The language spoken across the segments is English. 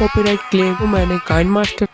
Copyright claim को मैंने Kine master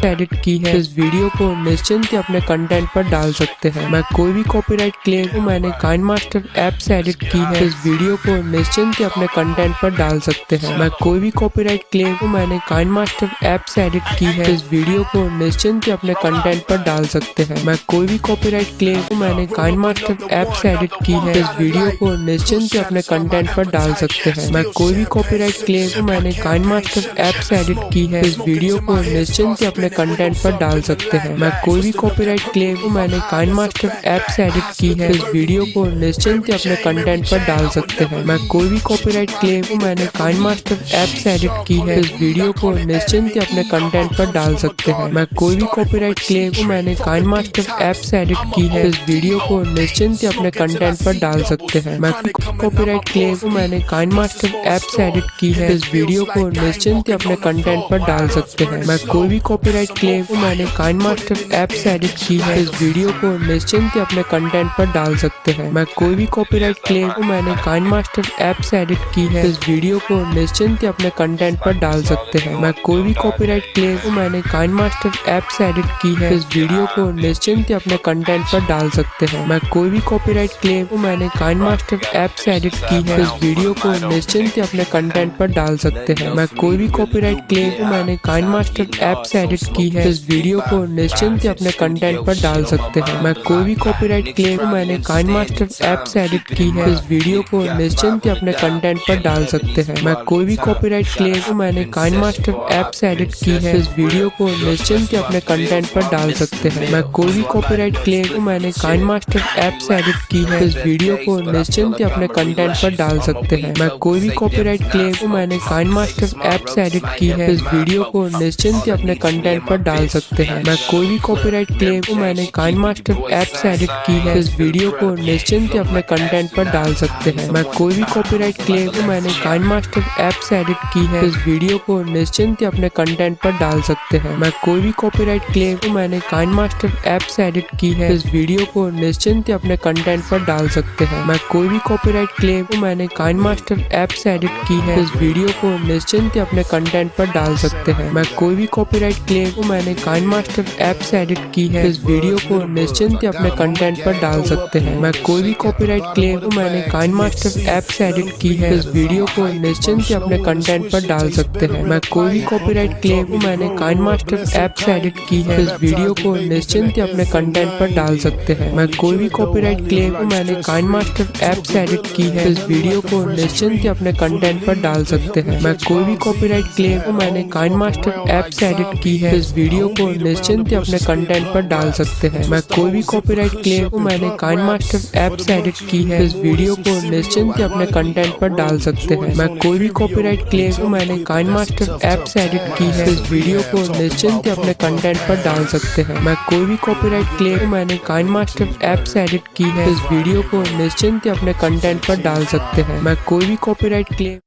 edit की है। इस वीडियो को निश्चिंत ही अपने कंटेंट पर डाल सकते हैं। मैं कोई भी कॉपीराइट क्लेम को मैंने काइन मास्टर ऐप से एडिट की है। इस वीडियो को निश्चिंत ही अपने कंटेंट पर डाल सकते हैं। मैं कोई भी कॉपीराइट क्लेम को मैंने काइन मास्टर ऐप से एडिट की है। इस वीडियो को निश्चिंत ही अपने कंटेंट पर डाल सकते हैं। मैं कोई भी कॉपीराइट क्लेम को मैंने काइन मास्टर ऐप से एडिट की है। इस वीडियो को निश्चिंत ही अपने कंटेंट पर डाल सकते हैं। मैं कोई भी कॉपीराइट क्लेम को मैंने काइन मास्टर ऐप से एडिट की है। इस वीडियो को निश्चिंत ही अपने कंटेंट पर डाल सकते हैं। मैं कोई भी कॉपीराइट क्लेम को मैंने काइन मास्टर ऐप से एडिट की है। इस वीडियो को निश्चिंत ही अपने कंटेंट पर डाल सकते हैं। मैं कोई भी कॉपीराइट क्लेम को मैंने काइन मास्टर ऐप से एडिट की है। इस वीडियो को निश्चिंत ही अपने कंटेंट पर डाल सकते हैं। मैं कोई भी कॉपीराइट क्लेम को मैंने काइन मास्टर ऐप से एडिट की है। इस वीडियो को निश्चिंत ही अपने कंटेंट पर डाल सकते हैं। मैं कॉपीराइट क्लेम को मैंने काइन मास्टर ऐप से एडिट की है। इस वीडियो को निश्चिंत ही अपने कंटेंट पर डाल सकते हैं। मैं कोई भी कॉपीराइट क्लेम को मैंने काइन मास्टर ऐप से एडिट की है। इस वीडियो को निश्चिंत ही अपने कंटेंट पर डाल सकते हैं। मैं कोई भी कॉपीराइट क्लेम को मैंने काइन मास्टर ऐप से एडिट की है। इस वीडियो को निश्चिंत ही अपने कंटेंट पर डाल सकते हैं। मैं कोई भी कॉपीराइट क्लेम को मैंने काइन मास्टर ऐप से एडिट की है। इस वीडियो को निश्चिंत ही अपने कंटेंट पर डाल सकते हैं। मैं कोई भी कॉपीराइट क्लेम को मैंने काइन मास्टर ऐप से एडिट की है। इस वीडियो को निश्चिंत ही अपने कंटेंट पर डाल सकते हैं। मैं कोई भी कॉपीराइट क्लेम को मैंने काइन मास्टर ऐप से एडिट की है। इस वीडियो को निश्चिंत ही अपने कंटेंट पर डाल सकते हैं। मैं कोई भी कॉपीराइट क्लेम को मैंने काइन मास्टर ऐप से एडिट की है। इस वीडियो को निश्चिंत ही अपने कंटेंट पर डाल सकते हैं। मैं कोई भी कॉपीराइट क्लेम को मैंने काइन मास्टर ऐप से एडिट की है। इस वीडियो को निश्चिंत ही अपने कंटेंट पर डाल सकते हैं। मैं कोई भी कॉपीराइट क्लेम को मैंने काइन मास्टर ऐप से एडिट की है। इस वीडियो को निश्चिंत ही अपने कंटेंट पर डाल सकते हैं। मैं कोई भी कॉपीराइट क्लेम को मैंने काइन मास्टर ऐप से एडिट की है। इस वीडियो को निश्चिंत ही अपने कंटेंट पर डाल सकते हैं। मैं कोई भी कॉपीराइट क्लेम को मैंने काइन मास्टर ऐप से एडिट की है। इस वीडियो को निश्चिंत ही अपने कंटेंट पर डाल सकते हैं। मैं कोई भी कॉपीराइट क्लेम को मैंने काइन मास्टर ऐप से एडिट की है। इस वीडियो को निश्चिंत ही अपने कंटेंट पर डाल सकते हैं। मैं कोई भी कॉपीराइट क्लेम को मैंने काइन मास्टर ऐप से एडिट की है। इस वीडियो को निश्चिंत ही अपने कंटेंट पर डाल सकते हैं। मैं कोई भी कॉपीराइट क्लेम को मैंने काइन मास्टर ऐप से एडिट की है। इस वीडियो को निश्चिंत ही अपने कंटेंट पर डाल सकते हैं। मैं कोई भी कॉपीराइट क्लेम को मैंने काइन मास्टर ऐप से एडिट की है। इस वीडियो को निश्चिंत ही अपने कंटेंट पर डाल सकते हैं। मैं कोई भी कॉपीराइट क्लेम को मैंने काइन मास्टर ऐप से एडिट की है। इस वीडियो को निश्चिंत ही अपने कंटेंट पर डाल सकते हैं। मैं कोई भी कॉपीराइट क्लेम को मैंने काइन मास्टर ऐप से एडिट की है। इस वीडियो को निश्चिंत ही अपने कंटेंट पर डाल सकते हैं। मैं कोई भी कॉपीराइट क्लेम को मैंने काइन मास्टर ऐप से एडिट की है। इस वीडियो को निश्चिंत ही अपने कंटेंट पर डाल सकते हैं। मैं कोई भी कॉपीराइट क्लेम को मैंने काइन मास्टर ऐप से एडिट की है। इस वीडियो को निश्चिंत ही अपने कंटेंट पर डाल सकते हैं। मैं कोई भी कॉपीराइट क्लेम को मैंने काइन मास्टर ऐप से एडिट की है। इस वीडियो को निश्चिंत ही अपने कंटेंट पर डाल सकते हैं। मैं कोई भी कॉपीराइट क्लेम को मैंने काइन मास्टर ऐप से एडिट की है। इस वीडियो को निश्चिंत ही अपने कंटेंट पर डाल सकते हैं। मैं कोई भी कॉपीराइट क्लेम को मैंने काइन मास्टर ऐप से एडिट की है। इस वीडियो को निश्चिंत ही अपने कंटेंट पर डाल सकते हैं। मैं कोई भी copyright claim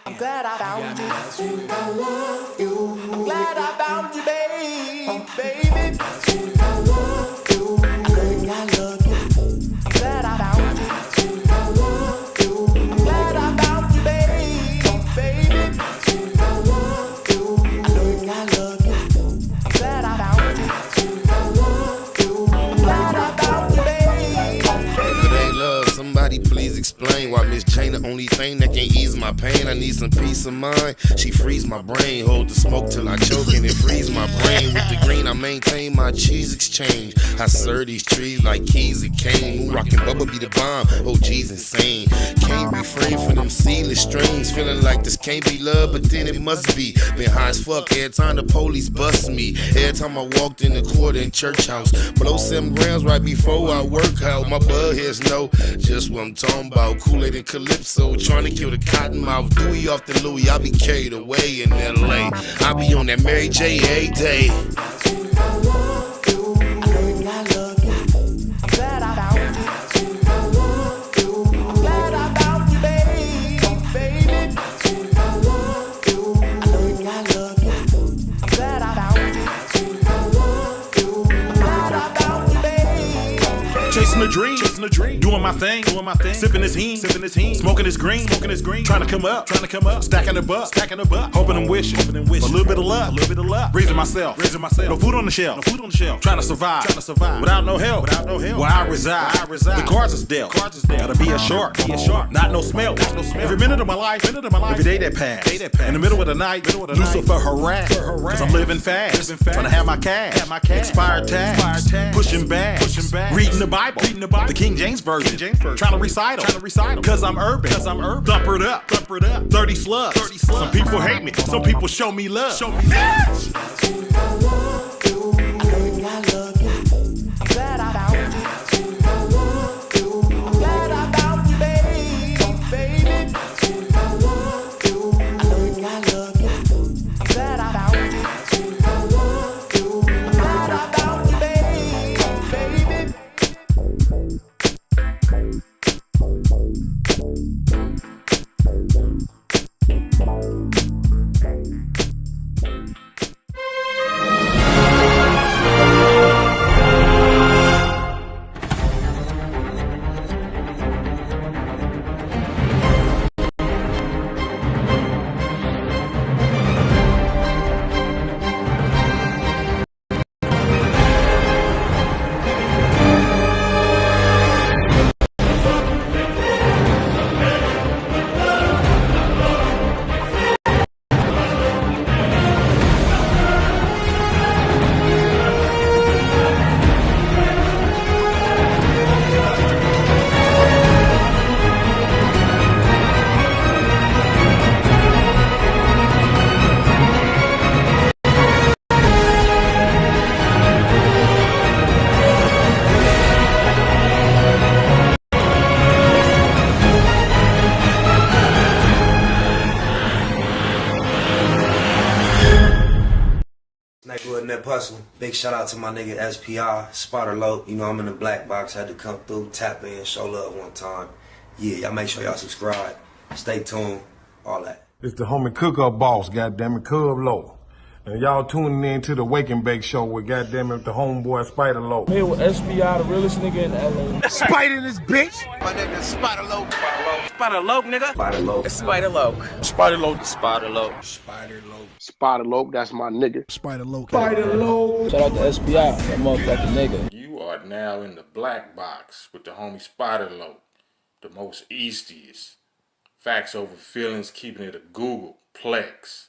I'm glad I found you. I love you. I'm glad I found you, baby. I love you. Baby, I love you. I'm glad I found you. I love you. I'm glad I found you, baby. I love you. Baby, I love you. I'm glad I found you. I love you. I'm glad I found you, baby. If it ain't love, somebody please explain why Miss Jane the only thing that can ease my pain. I need some peace of mind. She frees my brain. Hold the smoke till I choke and it frees my brain. With the green, I maintain my cheese exchange. I serve these trees like keys and cane. Moon rockin' bubble be the bomb. Oh, geez, insane. Can't refrain from them seedless strings. Feeling like this can't be love, but then it must be. Been high as fuck every time the police bust me. Every time I walked in the court in church house. Below 7 grams right before I work out. My bud heads know just what I'm talking about. Kool-Aid and Calypso. Trying to kill the cotton mouth. Dewey off the Louis. I be carried away in LA. I be on that Mary J every day. I love you. Baby, I love you. I'm glad I found you. I love you. I'm glad I found you, baby. I love you. Baby, I love you. I'm glad I found you. I love you. I'm glad I found you, baby. Chasing a dream, doing Doing my thing, sipping this heen, smoking this green, trying to come up, stacking the buck, hoping and wishing, for a little bit of luck, raising myself, no food on the shelf, trying to survive, without no help, where I reside, the cards is dealt, gotta be a shark, not no smell, every minute of my life, every day that pass, in the middle of the night, Lucifer harass, cause I'm living fast, trying to have my cash, expired tags, pushing back, reading the Bible, the King James Version, trying to recite them, cause I'm urban, thumper it up, 30 slugs, some people hate me, some people show me love. Neighborhood Hustle. Big shout out to my nigga SPI, Spotter Low. You know I'm in the black box, had to come through, tap in, show love one time. Yeah, y'all make sure y'all subscribe. Stay tuned, all that. It's the homie cook-up boss, goddammit, Cub Low. And y'all tuning in to the Wake and Bake Show with goddammit the homeboy Spider Low. Here with SPI, the realest nigga in LA. Spider this bitch! My name is Spider Low. Spider Low, nigga. Spider Low. Spider Low. Spider Low. Spider Low. Spider Low. Spider Low, that's my nigga. Spider Low. Spider Low. Shout out to SPI, that motherfucking nigga. You are now in the black box with the homie Spider Low, the most eastiest. Facts over feelings, keeping it a Google Plex.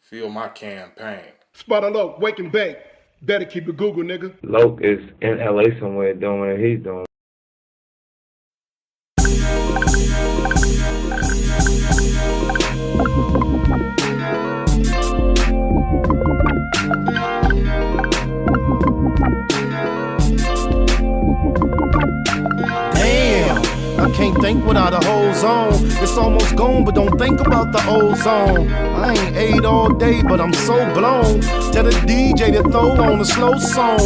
Feel my campaign. Spider Low, wake and bake. Better keep it Google, nigga. Loke is in LA somewhere doing what he's doing. I can't think without a whole zone. It's almost gone, but don't think about the old zone. I ain't ate all day, but I'm so blown. Tell the DJ to throw on a slow song.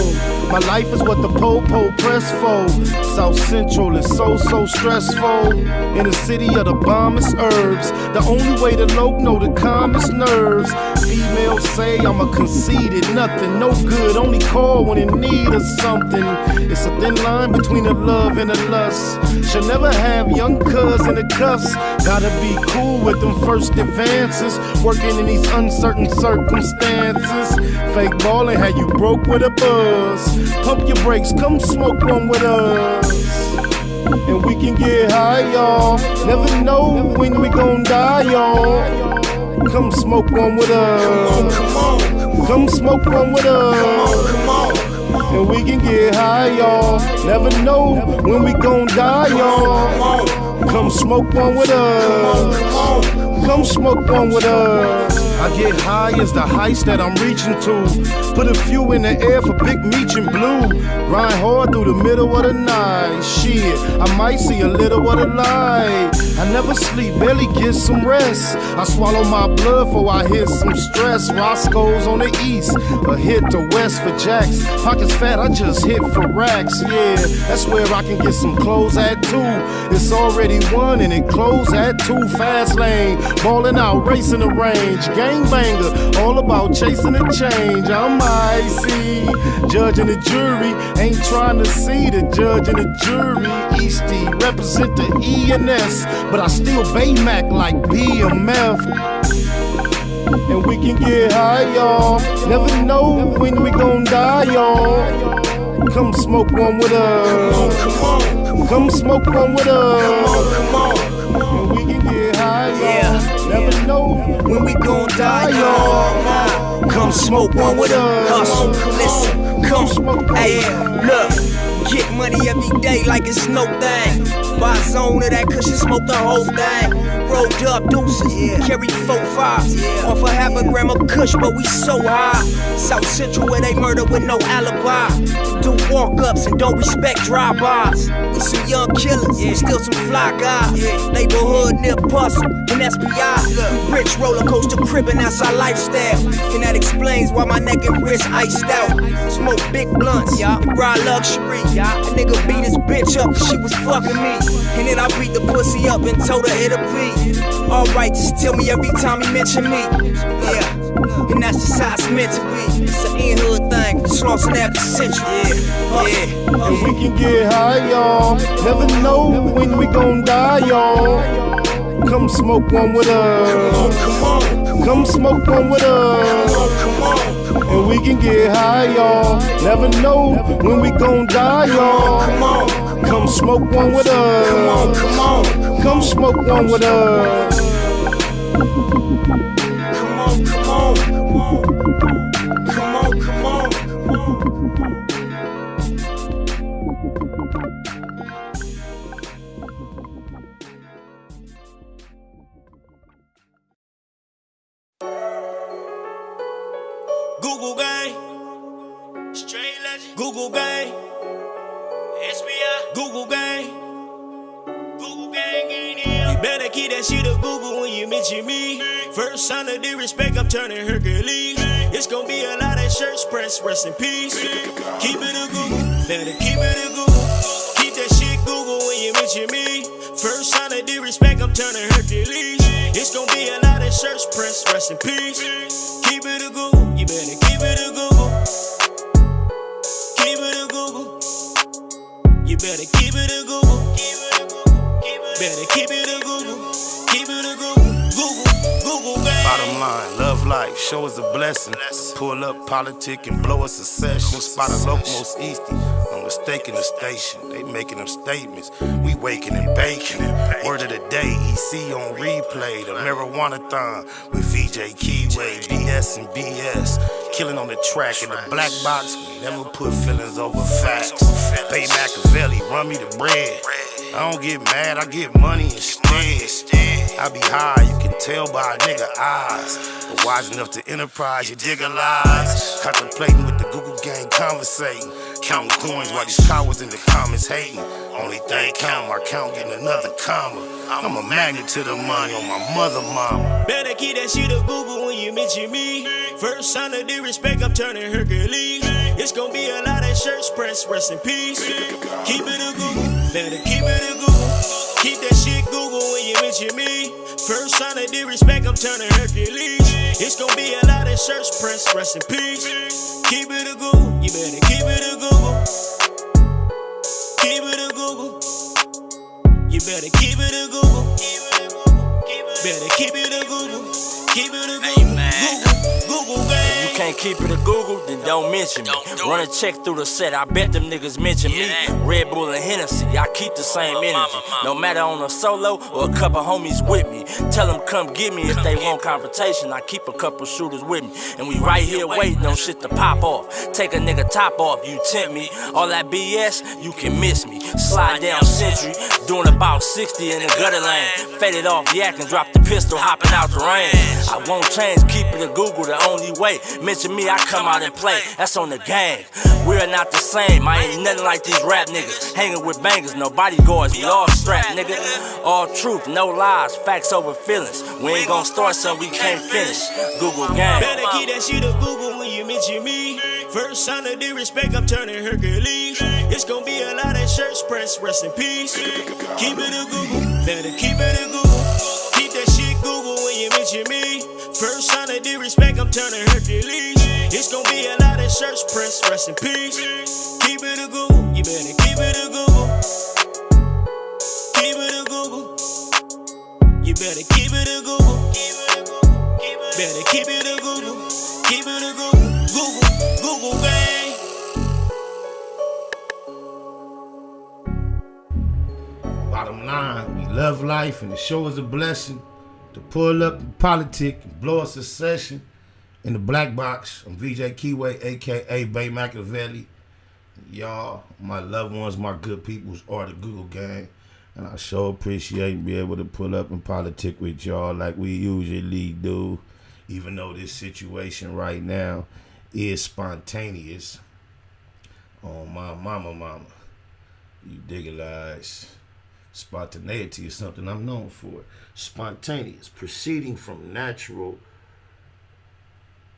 My life is what the po-po press for. South Central is so stressful. In the city of the bombest herbs. The only way to low know the calmest nerves. Females say I'm a conceited nothing. No good, only call when in need of something. It's a thin line between the love and the lust. Should never have young cuz in the cuffs. Gotta be cool with them first advances. Working in these uncertain circumstances. Fake ballin' had you broke with a buzz. Pump your brakes, come smoke one with us. And we can get high, y'all. Never know when we gon' die, y'all. Come smoke one with us. Come on. Come smoke one with us. Come on. And we can get high, y'all. Never know when we gon' die, y'all. Come smoke one with us. Come smoke one with us. I get high as the heights that I'm reaching to. Put a few in the air for Big Meech and Blue. Grind hard through the middle of the night. Shit, I might see a little of the light. I never sleep, barely get some rest. I swallow my blood before I hit some stress. Roscoe's on the east, a hit to west for jacks. Pockets fat, I just hit for racks. Yeah, that's where I can get some clothes at too. It's already one and it close at 2. Fast lane, ballin' out, racing the range. Gangbanger, all about chasing the change. I'm icy, judge and the jury. Ain't trying to see the judge and the jury. Eastie, represent the E&S, but I still Baymac like BMF. And we can get high, y'all. Never know when we gon' die, y'all. Come smoke one with us. Come on. Come smoke one with us. Come on. And we can get high, y'all. Never know when we gon' die, y'all. Come smoke one with us. Listen, come smoke. Hey, look. Get money every day like it's no thing. Buy a zone of that cushion, smoke the whole thing. Rolled up deuces, carry 4-5. Off a half a gram of kush, but we so high. South Central where they murder with no alibi. Do walk-ups and don't respect drive-bys. We some young killers, still some fly guys. Neighborhood near Bustle and SPI. We rich roller coaster cribbing, that's our lifestyle. And that explains why my neck and wrist iced out. Smoke big blunts, and ride luxury. A nigga beat his bitch up cause she was fucking me. And then I beat the pussy up and told her it'll be alright, just tell me every time he mention me. Yeah, and that's just how it's meant to be. It's an in-hood thing, Slauson after century. Yeah. And we can get high, y'all. Never know when we gon' die, y'all. Come smoke one with us. Come on. Come smoke one with us. Come on. And we can get high, y'all. Never know when we gon' die, y'all. Come on. Come smoke one with us. Come on, come on. Come smoke one with us. Come on, come on. Come on, come on. Google gang, straight legend. Google gang, SBI. Google gang, Google gang ain't here. You better keep that shit a Google when you mention me. First sign of disrespect, I'm turning Hercules. It's gonna be a lot of shirts pressed, rest in peace. Keep it a Google, better keep it a Google. Keep that shit Google when you mention me. First sign of disrespect, I'm turning Hercules. It's gonna be a lot of shirts pressed, rest in peace. Keep it a Google. You better keep it a Google. Keep it a Google. You better keep it a Google. Better keep it a Google. Keep it a Google. Google gang. Bottom line, love life, show us a blessing. Pull up politic and blow us a session. Spot a local most easty. No mistake in the station. They making them statements. We waking and baking. Word of the day, EC on replay. The marijuana-thon with VJ Keyway, BS and BS. Killing on the track in the black box. We never put feelings over facts. Pay Machiavelli, run me the bread. I don't get mad, I get money instead. I be high, you can tell by a nigga eyes. But wise enough to enterprise, you dig a lies. Contemplating with the Google gang, conversating. Counting coins while these cowards in the comments hating. Only thing count, my count getting another comma. I'm a magnet to the money on my mother mama. Better keep that shit a Google when you mention me. First sign of disrespect, I'm turning Hercules. It's gonna be a lot of shirts pressed, rest in peace. Keep it a Google, better keep it a Google. Keep that shit Google when you mention me. First sign of disrespect, I'm turning Hercules. It's gonna be a lot of shirts pressed, rest in peace. Keep it a Google, you better keep it a Google. Keep it a Google. You better keep it a Google. Better keep it a Google. Keep it a Google. Google gang. If you can't keep it a Google, then don't mention me. Run a check through the set, I bet them niggas mention me. Red Bull and Hennessy, I keep the same energy. No matter on a solo or a couple homies with me. Tell them come get me if they want confrontation. I keep a couple shooters with me. And we right here waiting on shit to pop off. Take a nigga top off, you tempt me. All that BS, you can miss me. Slide down Century, doing about 60 in the gutter lane. Faded off yak and drop the pistol, hopping out the rain. I won't change, keep it a Google the only way. Mention me, I come out and play. That's on the gang. We're not the same. I ain't nothing like these rap niggas. Hanging with bangers, no bodyguards, we all strapped, nigga. All truth, no lies, facts over feelings. We ain't gon' start something we can't finish. Google gang. Better keep that shit a Google when you mention me. First sign of disrespect, I'm turning Hercules. It's gonna be a lot of shirts pressed, rest in peace. Keep it a Google, better keep it a Google. Keep that shit Google when you mention me. First sign of disrespect, I'm turning Hercules. It's gonna be a lot of shirts pressed, rest in peace. Keep it a Google, you better keep it a Google. Keep it a Google. You better keep it a Google. Better keep it a Google. Keep it a Google. Google gang. Bottom line, we love life and the show is a blessing. To pull up in politics and blow us a session in the black box. I'm VJ Keyway, aka Bay Machiavelli. Y'all, my loved ones, my good peoples are the Google gang. And I sure appreciate being able to pull up and politic with y'all like we usually do. Even though this situation right now is spontaneous. Oh, my mama. You dig it, guys? Spontaneity is something I'm known for. Spontaneous, proceeding from natural,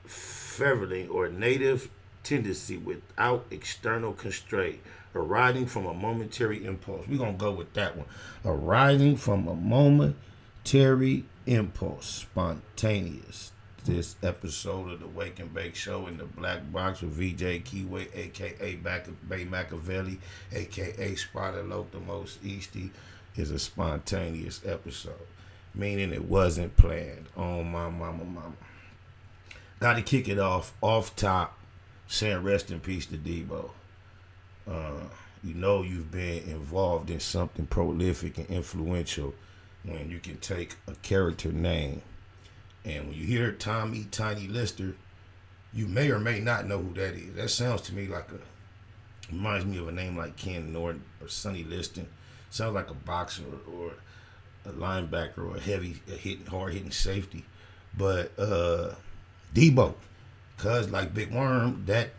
fervent, or native tendency without external constraint, arising from a momentary impulse. We're going to go with that one. Arising from a momentary impulse. Spontaneous. This episode of the Wake and Bake Show in the Black Box with VJ Keyway, a.k.a. Bay Machiavelli, a.k.a. Spider Loke, the most Easty, is a spontaneous episode, meaning it wasn't planned. Oh, my mama. Got to kick it off top, saying rest in peace to Deebo. You know you've been involved in something prolific and influential when you can take a character name. And when you hear Tommy Tiny Lister, you may or may not know who that is. That sounds to me like reminds me of a name like Ken Norton or Sonny Liston. Sounds like a boxer or a linebacker or a hard-hitting safety. But Deebo, cause like Big Worm, that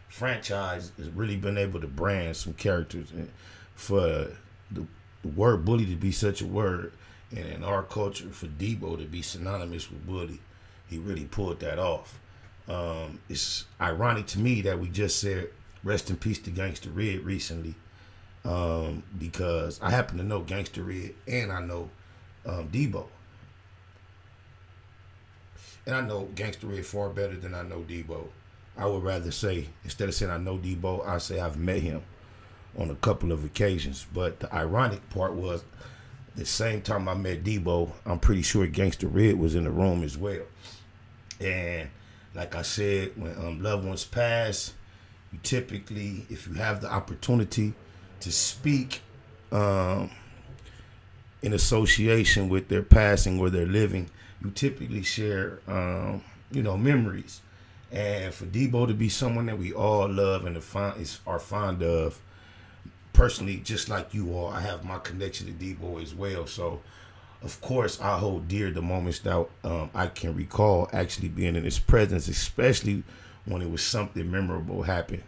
franchise has really been able to brand some characters, and for the word bully to be such a word, and in our culture for Deebo to be synonymous with bully, he really pulled that off. It's ironic to me that we just said rest in peace to Gangsta Red recently, because I happen to know Gangsta Red and I know Deebo. And I know Gangsta Red far better than I know Deebo. I would rather say, instead of saying I know Deebo, I say I've met him on a couple of occasions. But the ironic part was, the same time I met Deebo, I'm pretty sure Gangsta Red was in the room as well. And like I said, when loved ones pass, you typically, if you have the opportunity to speak in association with their passing or their living, you typically share, memories. And for Deebo to be someone that we all love and are fond of, personally, just like you all, I have my connection to Deebo as well. So, of course, I hold dear the moments that I can recall actually being in his presence, especially when it was something memorable happening.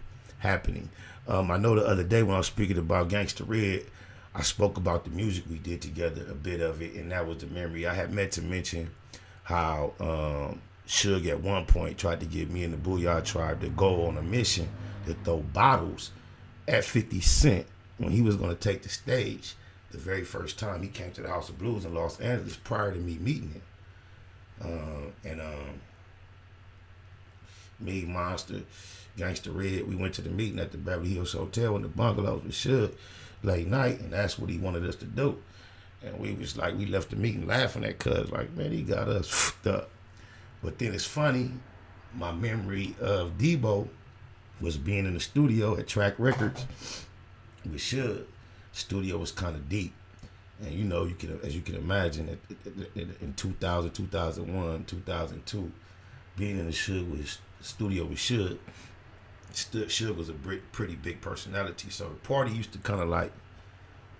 I know the other day when I was speaking about Gangsta Red, I spoke about the music we did together, a bit of it, and that was the memory. I had meant to mention how Suge at one point tried to get me and the Booyah Tribe to go on a mission to throw bottles at 50 Cent when he was going to take the stage the very first time he came to the House of Blues in Los Angeles prior to me meeting him. Me, Monster, Gangsta Red, we went to the meeting at the Beverly Hills Hotel in the bungalows with Suge late night, and that's what he wanted us to do. And we was like, we left the meeting laughing at cuz, like, man, he got us fucked up. But then it's funny, my memory of Deebo was being in the studio at Track Records with Suge. Studio was kind of deep. And you know, as you can imagine, in 2000, 2001, 2002, being in the studio with Suge, Suge was a pretty big personality. So the party used to kind of like,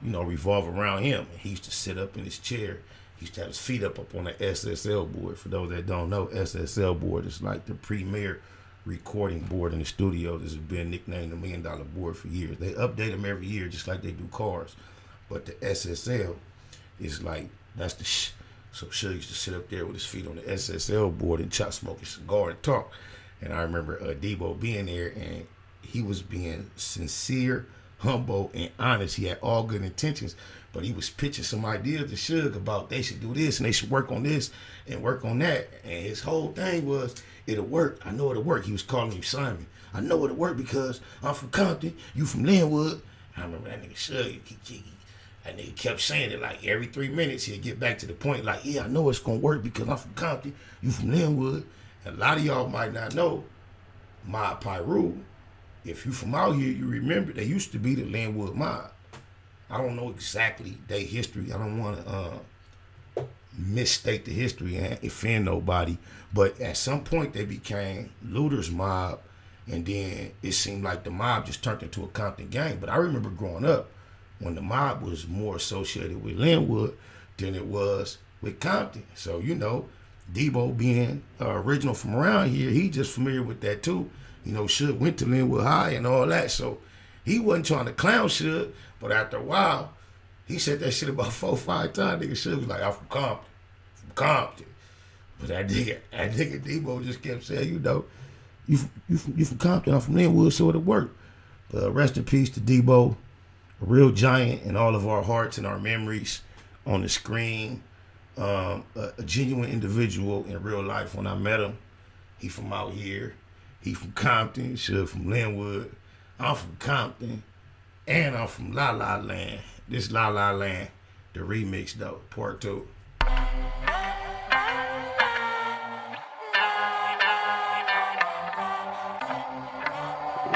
revolve around him. He used to sit up in his chair. He used to have his feet up on the SSL board. For those that don't know, SSL board is like the premier recording board in the studio. This has been nicknamed the $1 Million board for years. They update them every year just like they do cars. But the SSL is like, that's the So Suge used to sit up there with his feet on the SSL board and smoke a cigar and talk. And I remember Deebo being there, and he was being sincere, humble, and honest. He had all good intentions, but he was pitching some ideas to Suge about they should do this and they should work on this and work on that. And his whole thing was, it'll work. I know it'll work. He was calling him Simon. I know it'll work because I'm from Compton, you from Linwood. I remember that nigga Suge, that nigga kept saying it like every 3 minutes. He'd get back to the point like, yeah, I know it's going to work because I'm from Compton, you from Linwood. And a lot of y'all might not know, Mob Pyru, if you from out here, you remember they used to be the Linwood Mob. I don't know exactly their history. I don't want to misstate the history and offend nobody. But at some point, they became Luther's Mob, and then it seemed like the mob just turned into a Compton gang. But I remember growing up when the mob was more associated with Linwood than it was with Compton. So, you know, Deebo being original from around here, he just familiar with that too. You know, Suge went to Linwood High and all that, so he wasn't trying to clown Suge, but after a while, he said that shit about 4 or 5 times. Nigga Suge was like, I'm from Compton. But that nigga Deebo just kept saying, you know, you from Compton, I'm from Linwood, so it'll work. But rest in peace to Deebo, a real giant in all of our hearts and our memories on the screen. A genuine individual in real life. When I met him, he from out here. He from Compton, Suge from Linwood. I'm from Compton, and I'm from La La Land. This La La Land, the remix though, part 2.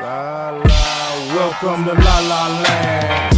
La La, welcome to La La Land.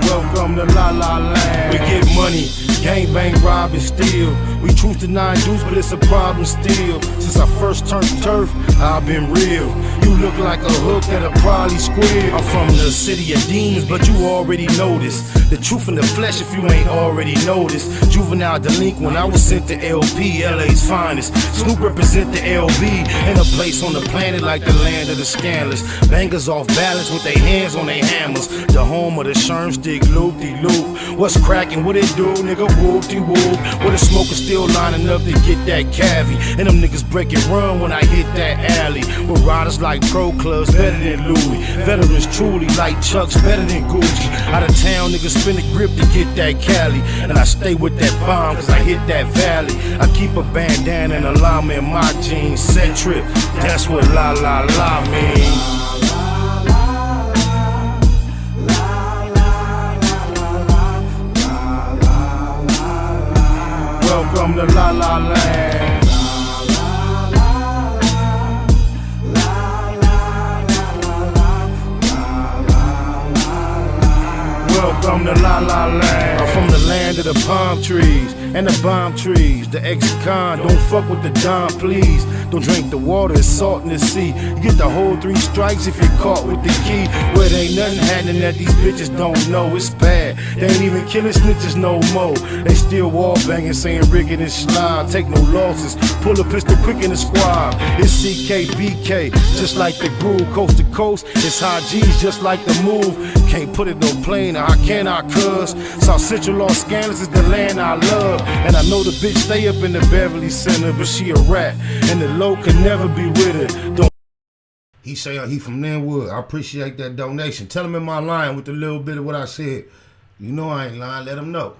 Welcome to La La Land. We get money, gangbang, rob and steal. We choose to 9 dudes, but it's a problem still. Since I first turned turf, I've been real. You look like a hook that'll probably squeal. I'm from the city of demons, but you already know this. The truth in the flesh if you ain't already noticed. Juvenile delinquent, I was sent to LP, LA's finest. Snoop represent the LB, and a place on the planet like the land of the scandalous. Bangers off balance with their hands on their hammers. The home of the sherm stick, loop-de-loop. What's cracking, what it do, nigga, whoop-de-whoop. Where the smoke is still lining up to get that cavy. And them niggas break and run when I hit that alley. With riders like pro clubs, better than Louis. Veterans truly like Chucks, better than Gucci. Out of town, niggas spin the grip to get that Cali. And I stay with that bomb cause I hit that valley. I keep a bandana and a llama in my jeans. Set trip, that's what La La La means. Welcome to La La Land. Welcome to La La Land. I'm from the land of the palm trees and the bomb trees. The ex-con, don't fuck with the Don, please. Don't drink the water, it's salt in the sea. You get the whole 3 strikes if you're caught with the key. Where there ain't nothing happening that these bitches don't know. It's bad. They ain't even killing snitches no more. They still wall banging, saying rigging and slide. Take no losses. Pull a pistol quick in the squad. It's CKBK, just like the groove. Coast to coast, it's high G's, just like the move. Can't put it no plane, how can I cuz? South Central Los Angeles is the land I love. And I know the bitch stay up in the Beverly Center, but she a rat, and the low can never be with her. Don't. He say he from Linwood. I appreciate that donation. Tell him in my line with a little bit of what I said. You know I ain't lying, let him know.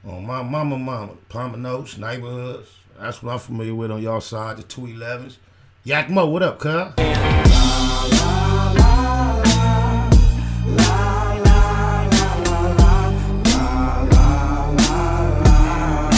On my mama, Palmer Notes, neighborhoods. That's what I'm familiar with on y'all side, the 211s. Yakmo, what up, cuz?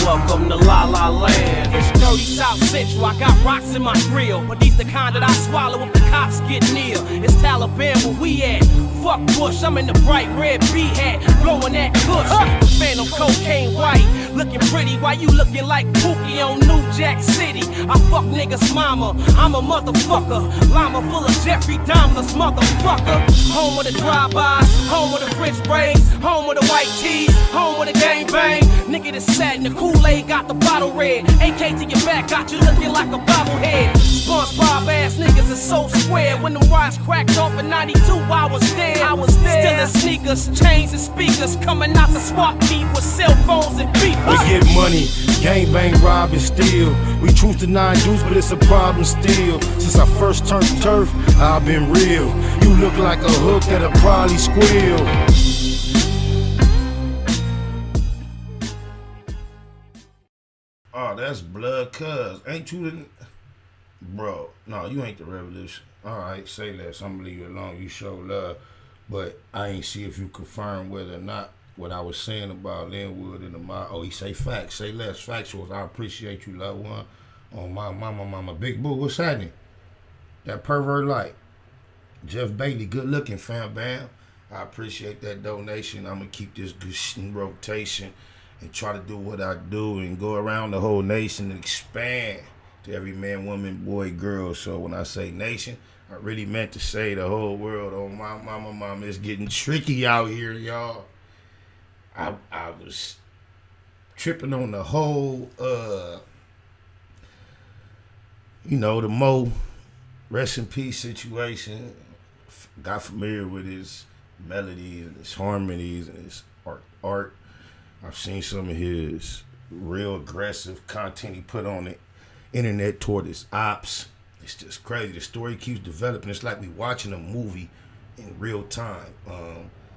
Welcome to La La Land. It's dirty South Central, I got rocks in my grill, but these the kind that I swallow if the cops get near. It's Taliban where we at. Fuck Bush, I'm in the bright red B-hat, blowing that kush. The phantom cocaine white, looking pretty. Why you looking like Pookie on New Jack City? I fuck niggas' mama, I'm a motherfucker. Llama full of Jeffrey Dahmer's motherfucker. Home of the drive-bys, home of the French braids, home of the white tees, home of the gang bang. Nigga that's sad and the Kool-Aid got the bottle red. AK to your back, got you looking like a bobblehead. SpongeBob ass niggas is so square. When the wires cracked off in 92, I was there. Still in sneakers, chains and speakers, coming out the swap meet with cell phones and beepers. We get money, gang bang, rob and steal. We choose to 9 dudes, but it's a problem still. Since I first turned turf, I've been real. You look like a hook that'll probably squeal. Oh, that's blood, cuz. Ain't you the... Bro, no, you ain't the revolution. Alright, say less. I'm gonna leave you alone. You show love. But I ain't see if you confirm whether or not what I was saying about Linwood and the mob. Oh, he say facts. Say less. Factuals. I appreciate you, loved one. Oh, my mama. Big Boo, what's happening? That pervert light. Jeff Bailey, good looking, fam bam. I appreciate that donation. I'm gonna keep this good in rotation and try to do what I do and go around the whole nation and expand to every man, woman, boy, girl. So when I say nation, I really meant to say the whole world. Oh, my mama, it's getting tricky out here, y'all. I was tripping on the whole, the Mo rest in peace situation. Got familiar with his melodies and his harmonies and his art. I've seen some of his real aggressive content he put on the internet toward his ops. It's just crazy. The story keeps developing. It's like we watching a movie in real time.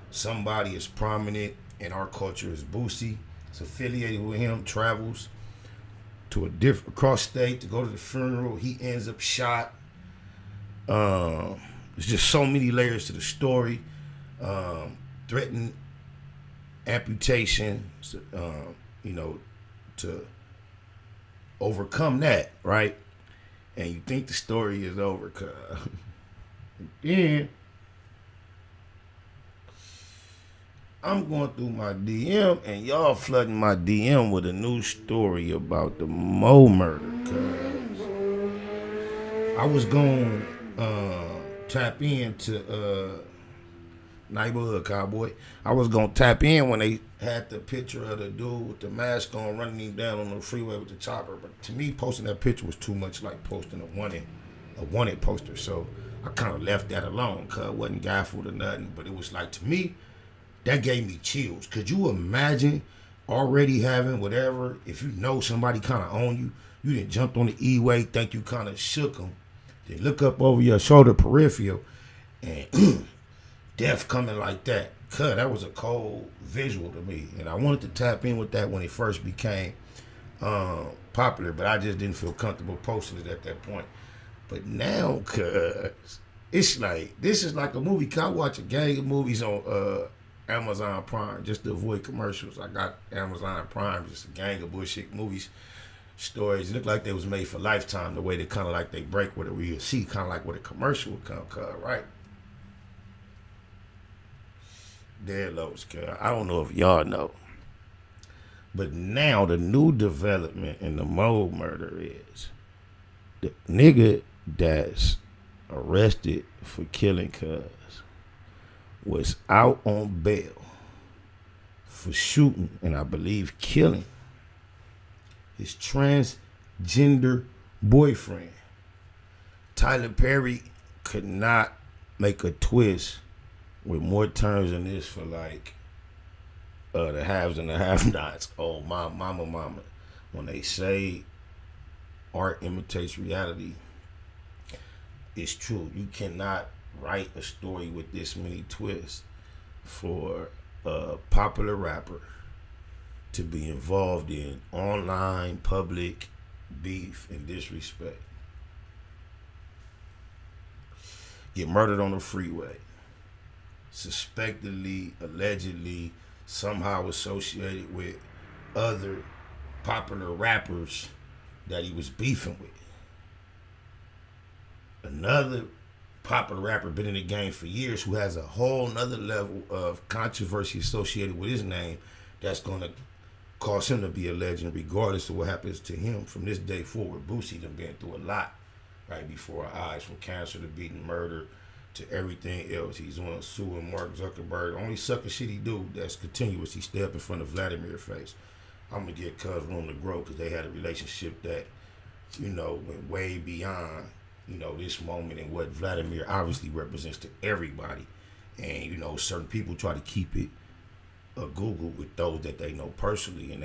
Somebody is prominent in our culture is Boosie. It's affiliated with him, travels to a different across state to go to the funeral. He ends up shot. There's just so many layers to the story. Threatened amputation, to overcome that, right? And you think the story is over, cuz then I'm going through my DM and y'all flooding my DM with a new story about the Mo murder, cuz I was going tap into Neighborhood Cowboy. I was going to tap in when they had the picture of the dude with the mask on running him down on the freeway with the chopper. But to me, posting that picture was too much like posting a wanted poster. So I kind of left that alone because it wasn't guyful or nothing. But it was like, to me, that gave me chills. Could you imagine already having whatever, if you know somebody kind of own you, you done jumped on the E-way, think you kind of shook them, then look up over your shoulder peripheral and death coming like that. Cuz that was a cold visual to me. And I wanted to tap in with that when it first became popular, but I just didn't feel comfortable posting it at that point. But now, cuz, it's like, this is like a movie. Can I watch a gang of movies on Amazon Prime just to avoid commercials? I got Amazon Prime, just a gang of bullshit movies, stories. It looked like they was made for Lifetime, the way they kind of like they break with it, where you see kind of like what a commercial would come, right? Dead lows, cuz. I don't know if y'all know. But now the new development in the Mo murder is the nigga that's arrested for killing cuz was out on bail for shooting and I believe killing his transgender boyfriend. Tyler Perry could not make a twist with more terms than this for like the haves and the have-nots. Oh, my mama. When they say art imitates reality, it's true. You cannot write a story with this many twists for a popular rapper to be involved in online public beef and disrespect. Get murdered on the freeway. Suspectedly, allegedly, somehow associated with other popular rappers that he was beefing with. Another popular rapper, been in the game for years, who has a whole nother level of controversy associated with his name that's going to cause him to be a legend regardless of what happens to him from this day forward. Boosie done been through a lot right before our eyes, from cancer to beating murder to everything else. He's on suing Mark Zuckerberg. The only sucker shit he do that's continuous, he stay up in front of Vladimir's face. I'm going to give Cuz room to grow because they had a relationship that, you know, went way beyond, you know, this moment and what Vladimir obviously represents to everybody. And, you know, certain people try to keep it a Google with those that they know personally, and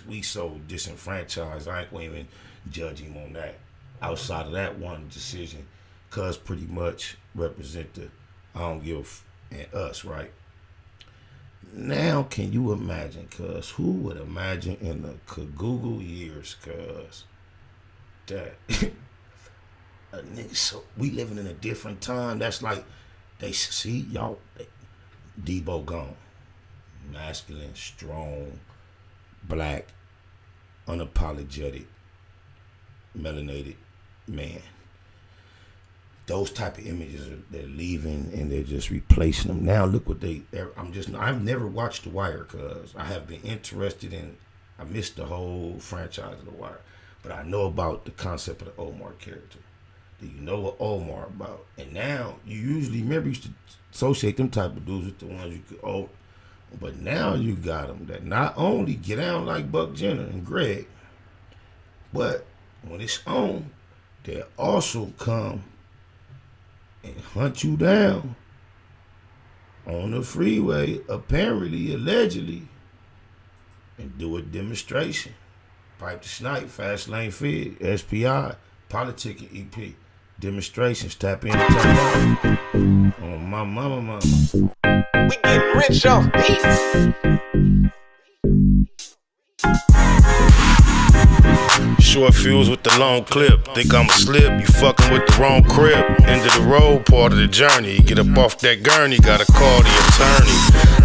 we so disenfranchised. I ain't going to even judge him on that. Outside of that one decision, Cuz pretty much represent the I don't give and us, right? Now, can you imagine, Cuz? Who would imagine in the Google years, Cuz, that so we living in a different time? That's like, they see, y'all, Deebo gone. Masculine, strong, black, unapologetic, melanated man. Those type of images they're leaving and they're just replacing them. Now look what I've never watched The Wire, cuz I have been interested in, I missed the whole franchise of The Wire, but I know about the concept of the Omar character. Do you know what Omar about? And now you usually, remember, you used to associate them type of dudes with the ones you could, but now you got them that not only get down like Buck Jenner and Greg, but when it's on, they also come and hunt you down on the freeway, apparently, allegedly, and do a demonstration. Pipe the Snipe, Fast Lane Fed, SPI, Politicking EP, demonstrations, tap in, turn on. Oh, my mama. We getting rich off beats. Short fuse with the long clip. Think I'ma slip, you fucking with the wrong crib. End of the road, part of the journey. Get up off that gurney, gotta call the attorney.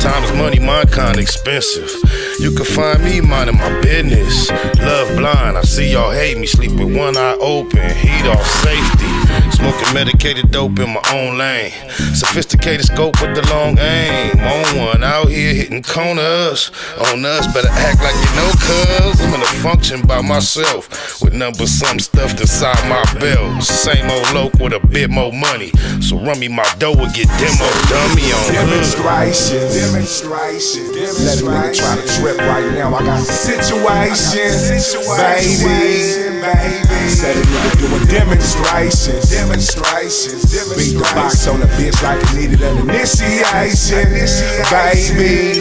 Time is money, mine kinda expensive. You can find me minding my business. Love blind, I see y'all hate me. Sleep with one eye open, heat off safety. Smoking medicated dope in my own lane. Sophisticated scope with the long aim. On one, out here hitting corners. On us, better act like you know, cuz I'm in a function by myself. With number some stuffed inside my belt. Same old loc with a bit more money. So run me my dough and get demo dummy on demonstrations. Let a nigga try to trip right now. I got situations, baby. Said a nigga doing demonstrations. Beat the box on the bitch like it needed an initiation, baby.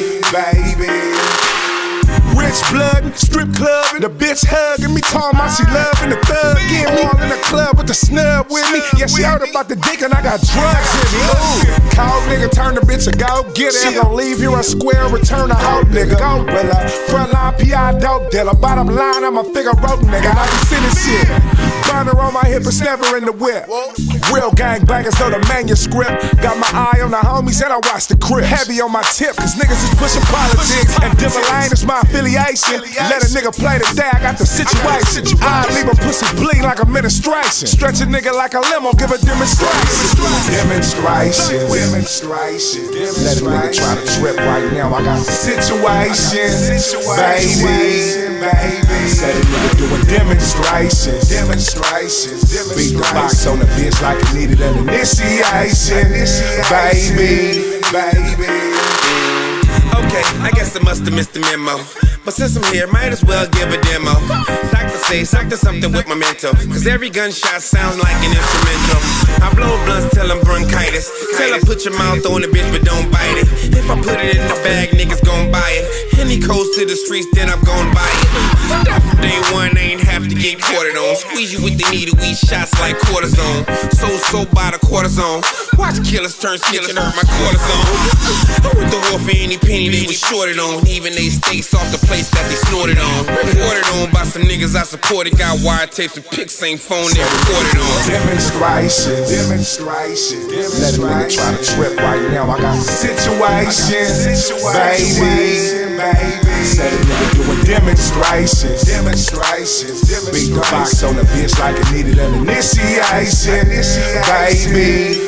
Rich blood, strip club, and the bitch hugging me, talking about she loving the thug. Getting me all in the club with the snub with me. Yeah, she heard about the dick and I got drugs in me. Cold nigga, turn the bitch a go get it. She gon' leave here a square, return a hoe nigga. Go Willa, front line PI dope dealer. Bottom line, I'm a figure rope nigga. I be sending shit. Burner on my hip, it's never in the whip. Real gangbangers know the manuscript. Got my eye on the homies and I watch the crib. Heavy on my tip, cause niggas is pushing politics. And Dilla Lane is my affiliation. Let a nigga play today, I got the situation. I leave a pussy bleed like administration. Stretch a nigga like a limo, give a demonstration. Demonstration. Let a nigga try to trip right now. I got situations, baby. Said a nigga doing demonstrations. Beat the box on the bitch like it needed an initiation, baby. Okay, I guess I must've missed the memo. But since I'm here, might as well give a demo. Doctor say, doctor something with my mental. Cause every gunshot sounds like an instrumental. I blow blunts till I'm bronchitis. Tell her put your mouth on the bitch but don't bite it. If I put it in the bag, niggas gon' buy it. Any coast to the streets, then I'm gon' buy it. That from day one, I ain't have to get quartered on. Squeeze you with the needle, we shots like cortisone. So by the cortisone. Watch killers turn snitch and hurt my cortisone. I went to war for any penny they was shorted on. Even they steaks off the place that they snorted on. Reported on by some niggas I supported. Got wiretaps and pics, same phone they recorded on. Demonstrations. Let a nigga try to trip right now. I got situations, baby. Said a nigga doing demonstrations. Beat the box on the bitch like it needed an initiation. Baby.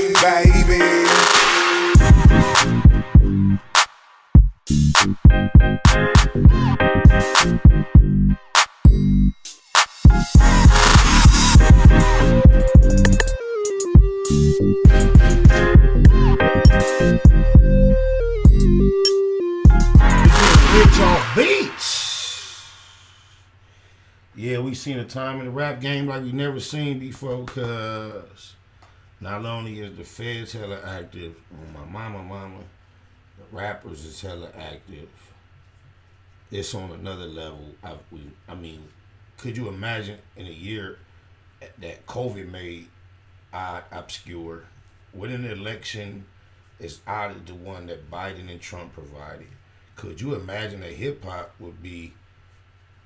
Rich off beats. Yeah, we seen a time in the rap game like we never seen before, cause not only is the feds hella active, my mama, the rappers is hella active. It's on another level. I mean, could you imagine in a year that COVID made obscure, with an election as odd as the one that Biden and Trump provided? Could you imagine that hip hop would be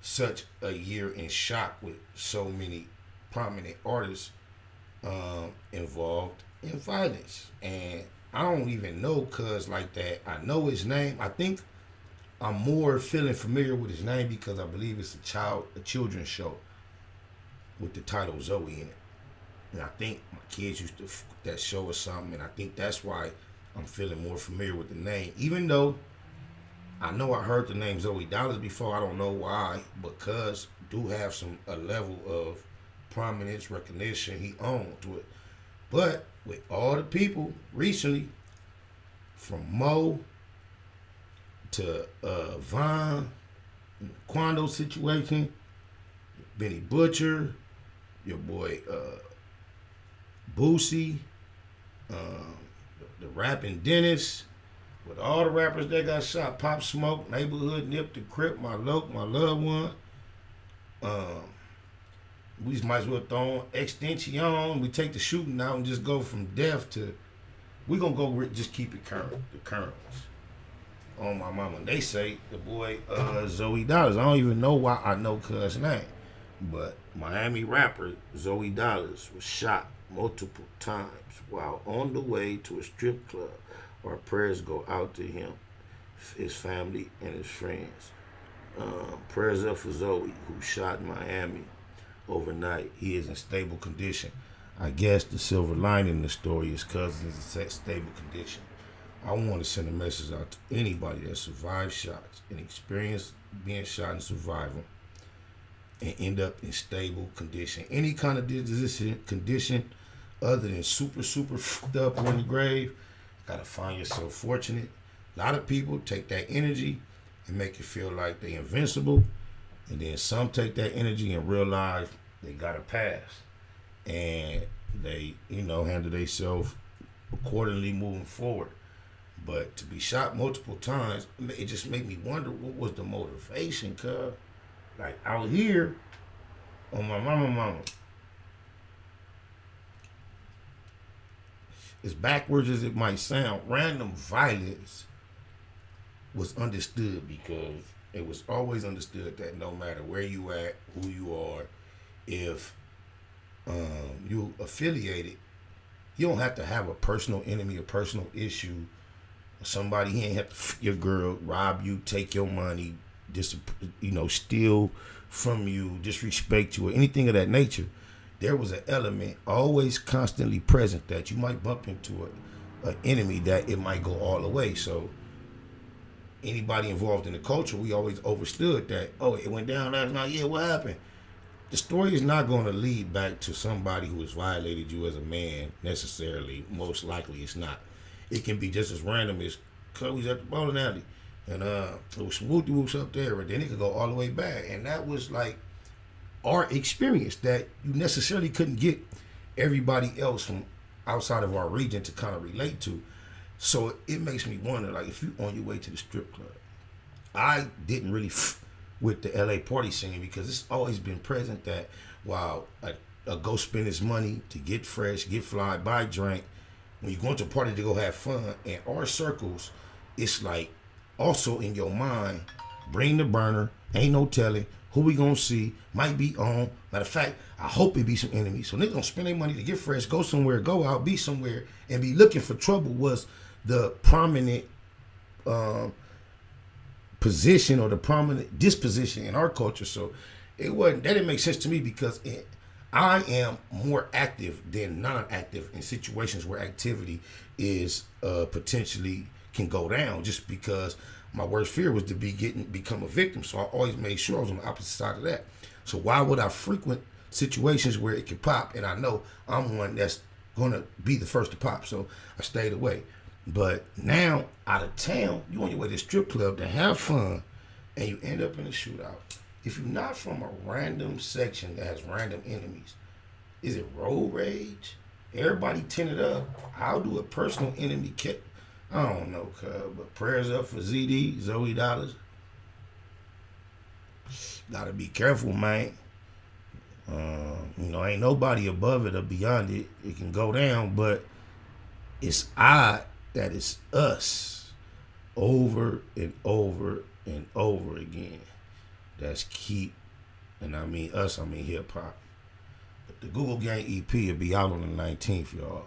such a year in shock with so many prominent artists involved in violence? And I don't even know, cuz like that, I know his name. I think I'm more feeling familiar with his name because I believe it's a children's show with the title Zoe in it. And I think my kids used to that show or something, and I think that's why I'm feeling more familiar with the name. Even though I know I heard the name Zoe Dollars before, I don't know why, because do have a level of prominence, recognition, he owned to it. But with all the people recently, from Mo to Von, Quando situation, Benny Butcher, your boy Boosie, the rapping Dennis, with all the rappers that got shot, Pop Smoke, Neighborhood, Nip, the Crip, my loved one. We just might as well throw on Extension. We take the shooting out and just go from death to, we gonna go just keep it current, the current ones. On my mama. They say the boy Zoe Dollars. I don't even know why I know cuz name. But Miami rapper Zoe Dollars was shot multiple times while on the way to a strip club. Our prayers go out to him, his family, and his friends. Prayers up for Zoe, who shot in Miami overnight. He is in stable condition. I guess the silver lining in the story is cousins in stable condition. I want to send a message out to anybody that survived shots and experienced being shot and survival and end up in stable condition. Any kind of condition other than super fucked up or in the grave, gotta find yourself fortunate. A lot of people take that energy and make you feel like they invincible, and then some take that energy and realize they gotta pass, and they, handle themselves accordingly moving forward. But to be shot multiple times, it just made me wonder what was the motivation, cuz. Like out here, on my mama, as backwards as it might sound, random violence was understood because it was always understood that no matter where you at, who you are, if you affiliated, you don't have to have a personal enemy, a personal issue. Somebody, he ain't have to your girl, rob you, take your money, steal from you, disrespect you, or anything of that nature. There was an element always constantly present that you might bump into an enemy that it might go all the way. So anybody involved in the culture, we always understood that, oh, it went down last night. Yeah, what happened? The story is not going to lead back to somebody who has violated you as a man necessarily. Most likely it's not. It can be just as random as Chloe's at the bowling alley and there was some whoopty whoops up there, and then it could go all the way back. And that was like our experience that you necessarily couldn't get everybody else from outside of our region to kind of relate to. So it makes me wonder, like, if you on your way to the strip club, I didn't really with the LA party scene because it's always been present that while a go spend his money to get fresh, get fly, buy drink, when you're going to a party to go have fun, in our circles, it's like also in your mind, bring the burner, ain't no telling who we gonna see, might be on. Matter of fact, I hope it be some enemies. So niggas gonna spend their money to get fresh, go somewhere, go out, be somewhere, and be looking for trouble was the prominent position or the prominent disposition in our culture. So that didn't make sense to me because I am more active than non-active in situations where activity is potentially can go down, just because my worst fear was to become a victim. So I always made sure I was on the opposite side of that. So why would I frequent situations where it could pop and I know I'm one that's gonna be the first to pop? So I stayed away. But now out of town, you on your way to the strip club to have fun and you end up in a shootout. If you're not from a random section that has random enemies, is it road rage? Everybody tinted up. How do a personal enemy kick? I don't know, but prayers up for ZD, Zoe Dollars. Gotta be careful, man. Ain't nobody above it or beyond it. It can go down, but it's odd that it's us over and over and over again that's keep, and I mean us, I mean hip hop. But the Google Gang EP will be out on the 19th, y'all.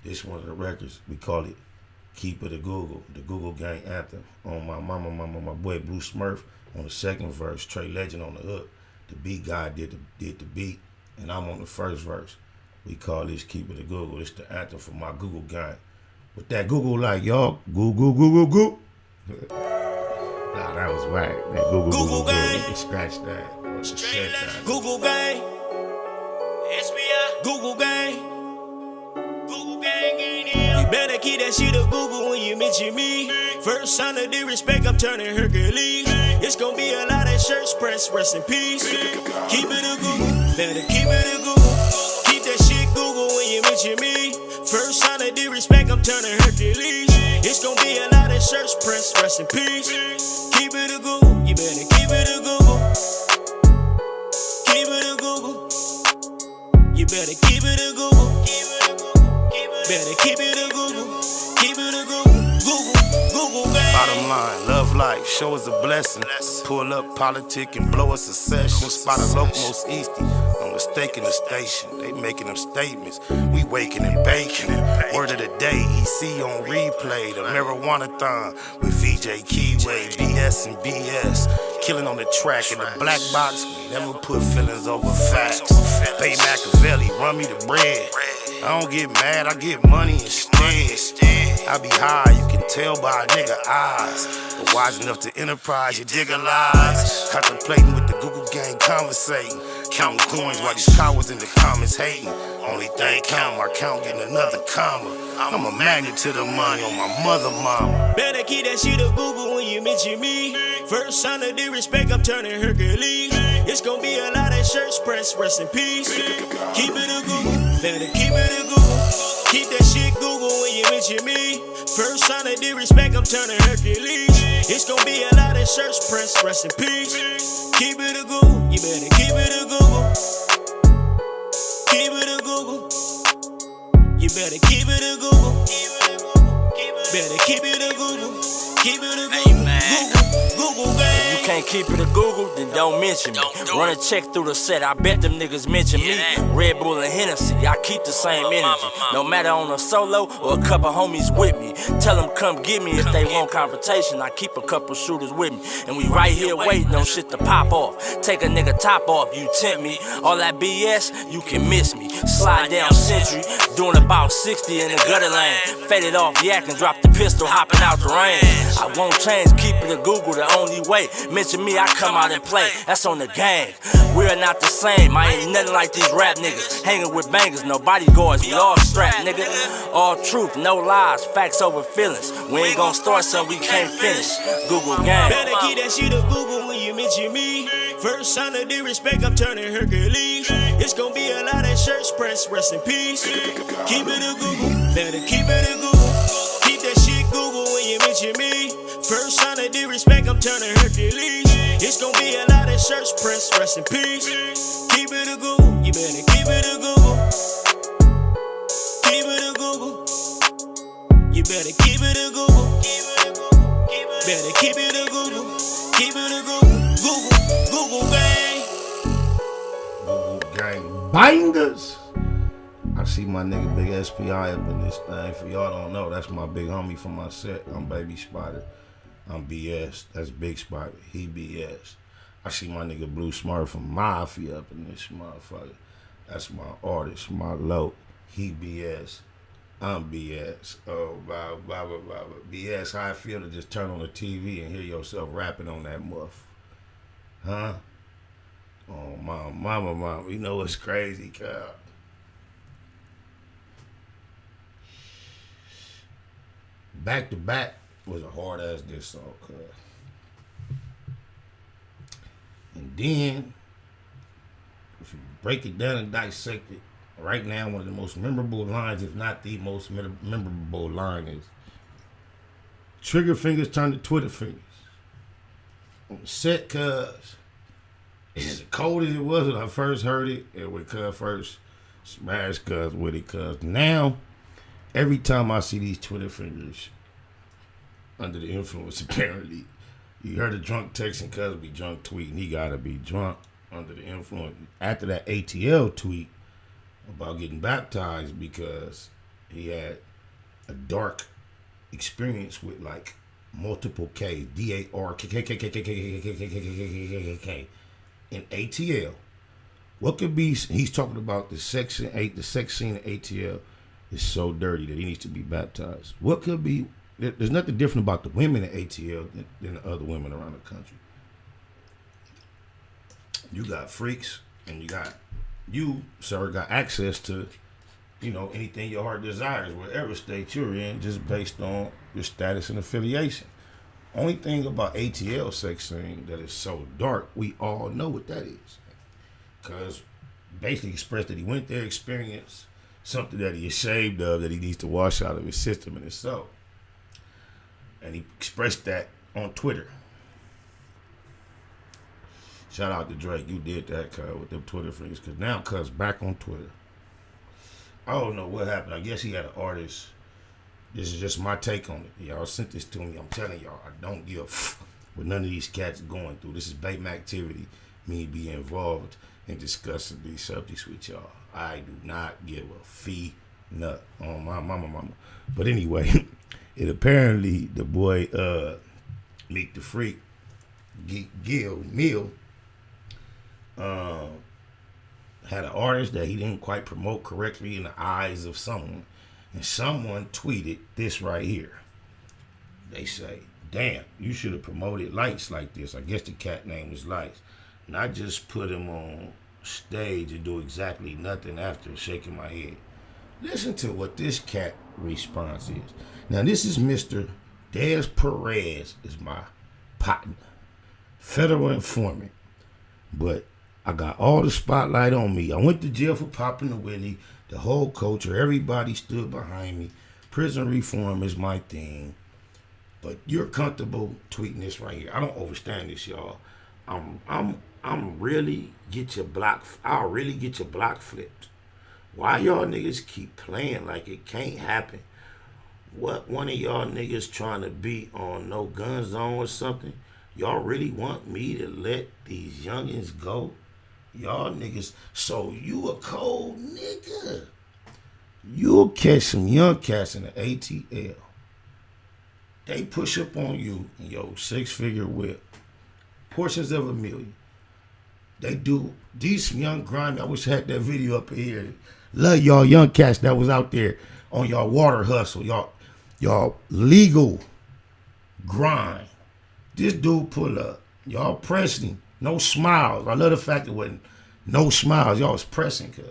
This one of the records, we call it Keep It a Google, the Google Gang anthem. On my mama, my boy Blue Smurf on the second verse, Trey Legend on the hook. The beat guy did the beat, and I'm on the first verse. We call this Keep It a Google. It's the anthem for my Google Gang. With that Google like, y'all, Google. Nah, that was whack. That Google Gang. You can scratch that. Google Gang. SBI. Google Gang. Google Gang in here. You better keep that shit a Google when you mention me. First sign of disrespect, I'm turning Hercules. It's gonna be a lot of shirts pressed, rest in peace. Keep it a Google. Better keep it a Google. Keep that shit Google when you mention me. First sign of disrespect, I'm turning Hercules. It's gonna be a lot of shirts pressed, rest in peace. Keep it a Google. You better keep it a Google. Keep it a Google. You better keep it a Google. Better keep it a Google. Keep it a Google. Google Gang. Bottom line, love life, show us a blessing. Pull up politic and blow us a session. Spot a local most easty. No mistaking the station. They making them statements. We waking and baking. Word of the day, EC on replay. The marijuana-thon with VJ Keyway, BS and BS. Killing on the track in the black box. We never put feelings over facts. Bay Machiavelli, run me the bread. I don't get mad, I get money instead. I be high, you can tell by a nigga eyes. But wise enough to enterprise, you dig a lies. Contemplating with the Google Gang, conversating. Counting coins while these cowards in the comments hating. Only thing count, my count getting another comma. I'm a magnet to the money on my mother mama. Better keep that shit a Google when you mention me. First sign of disrespect, I'm turning Hercules. It's gonna be a lot of shirts pressed, rest in peace. Keep it a Google. Better keep it a Google. Keep that shit Google when you mention me. First sign of disrespect, I'm turning Hercules. It's gonna be a lot of shirts pressed, rest in peace. Keep it a Google. You better keep it a Google. Keep it a Google. You better keep it a Google. Better keep it a Google. Keep it a Google. Google Gang. You can't keep it a Google, then don't mention me. Run a check through the set, I bet them niggas mention me. Red Bull and Hennessy, I keep the same energy. No matter on a solo or a couple homies with me. Tell them come get me if they want confrontation. I keep a couple shooters with me. And we right here waiting on shit to pop off. Take a nigga top off, you tempt me. All that BS, you can miss me. Slide down Century, doing about 60 in the gutter lane. Faded off yak and drop the pistol, hopping out the rain. I won't change, keep it a Google the only way. Mention me, I come out and play. That's on the gang. We're not the same. I ain't nothing like these rap niggas. Hanging with bangers, no bodyguards. We all strapped, nigga. All truth, no lies. Facts over feelings. We ain't gonna start something we can't finish. Google gang. Better keep that shit a Google when you mention me. First sign of disrespect, I'm turning Hercules. It's gonna be a lot of shirts pressed, rest in peace. Keep it a Google. Better keep it a Google. Keep that shit Google when you mention me. First sign of disrespect, I'm turning Hercules. It's gonna be a lot of shirts pressed, rest in peace. Keep it a Google. You better keep it a Google. Keep it a Google. You better keep it a Google. Better keep it a Google. Keep it a Google. Google Gang. Google Gang bangers. I see my nigga Big SPI up in this thing. For y'all don't know, that's my big homie from my set. I'm Baby Spider. I'm BS. That's Big Spot. He BS. I see my nigga Blue Smart from Mafia up in this motherfucker. That's my artist, my low. He BS. I'm BS. Oh, blah, blah, blah, blah, blah. BS, how I feel to just turn on the TV and hear yourself rapping on that muff. Huh? Oh, mama. You know what's crazy, Kyle? Back to Back was a hard ass diss song, cuz. And then, if you break it down and dissect it, right now one of the most memorable lines, if not the most memorable line, is trigger fingers turn to Twitter fingers. On the set, cuz, as cold as it was when I first heard it, and when cuz first smashed cuz with it, cuz now, every time I see these Twitter fingers under the influence, apparently, you heard a drunk texting cuz be drunk tweeting. He gotta be drunk under the influence. After that ATL tweet about getting baptized because he had a dark experience with like multiple K's, DARK in ATL. What could be? He's talking about the sex scene in ATL is so dirty that he needs to be baptized. What could be? There's nothing different about the women in ATL than the other women around the country. You got freaks, and you, sir, got access to, anything your heart desires, whatever state you're in, just based on your status and affiliation. Only thing about ATL sex scene that is so dark, we all know what that is. Because basically expressed that he went there, experienced something that he ashamed of, that he needs to wash out of his system and himself. And he expressed that on Twitter. Shout out to Drake. You did that, cuz, with them Twitter fingers. Because now, cuz, back on Twitter. I don't know what happened. I guess he had an artist. This is just my take on it. Y'all sent this to me. I'm telling y'all, I don't give a f what none of these cats going through. This is Bateman activity. Me being involved in discussing these subjects with y'all. I do not give a fee nut on my mama. But anyway, it apparently the boy Meek the Freak, Gil Mill, had an artist that he didn't quite promote correctly in the eyes of someone. And someone tweeted this right here. They say, damn, you should have promoted Lights like this. I guess the cat name was Lights. Not just put him on stage and do exactly nothing after shaking my head. Listen to what this cat response is. Now, this is Mr. Des Perez is my partner, federal informant. But I got all the spotlight on me. I went to jail for popping the Willie. The whole culture, everybody stood behind me. Prison reform is my thing. But you're comfortable tweeting this right here. I don't understand this, y'all. I'm really get your block. I'll really get your block flipped. Why y'all niggas keep playing like it can't happen? What, one of y'all niggas trying to be on no gun zone or something? Y'all really want me to let these youngins go? Y'all niggas, so you a cold nigga. You'll catch some young cats in the ATL. They push up on you in your 6-figure whip. Portions of $1 million. They do these young grind. I wish I had that video up here. Love y'all young cats that was out there on y'all water hustle. Y'all legal grind. This dude pull up. Y'all pressing. No smiles. I love the fact it wasn't no smiles. Y'all was pressing, cuz.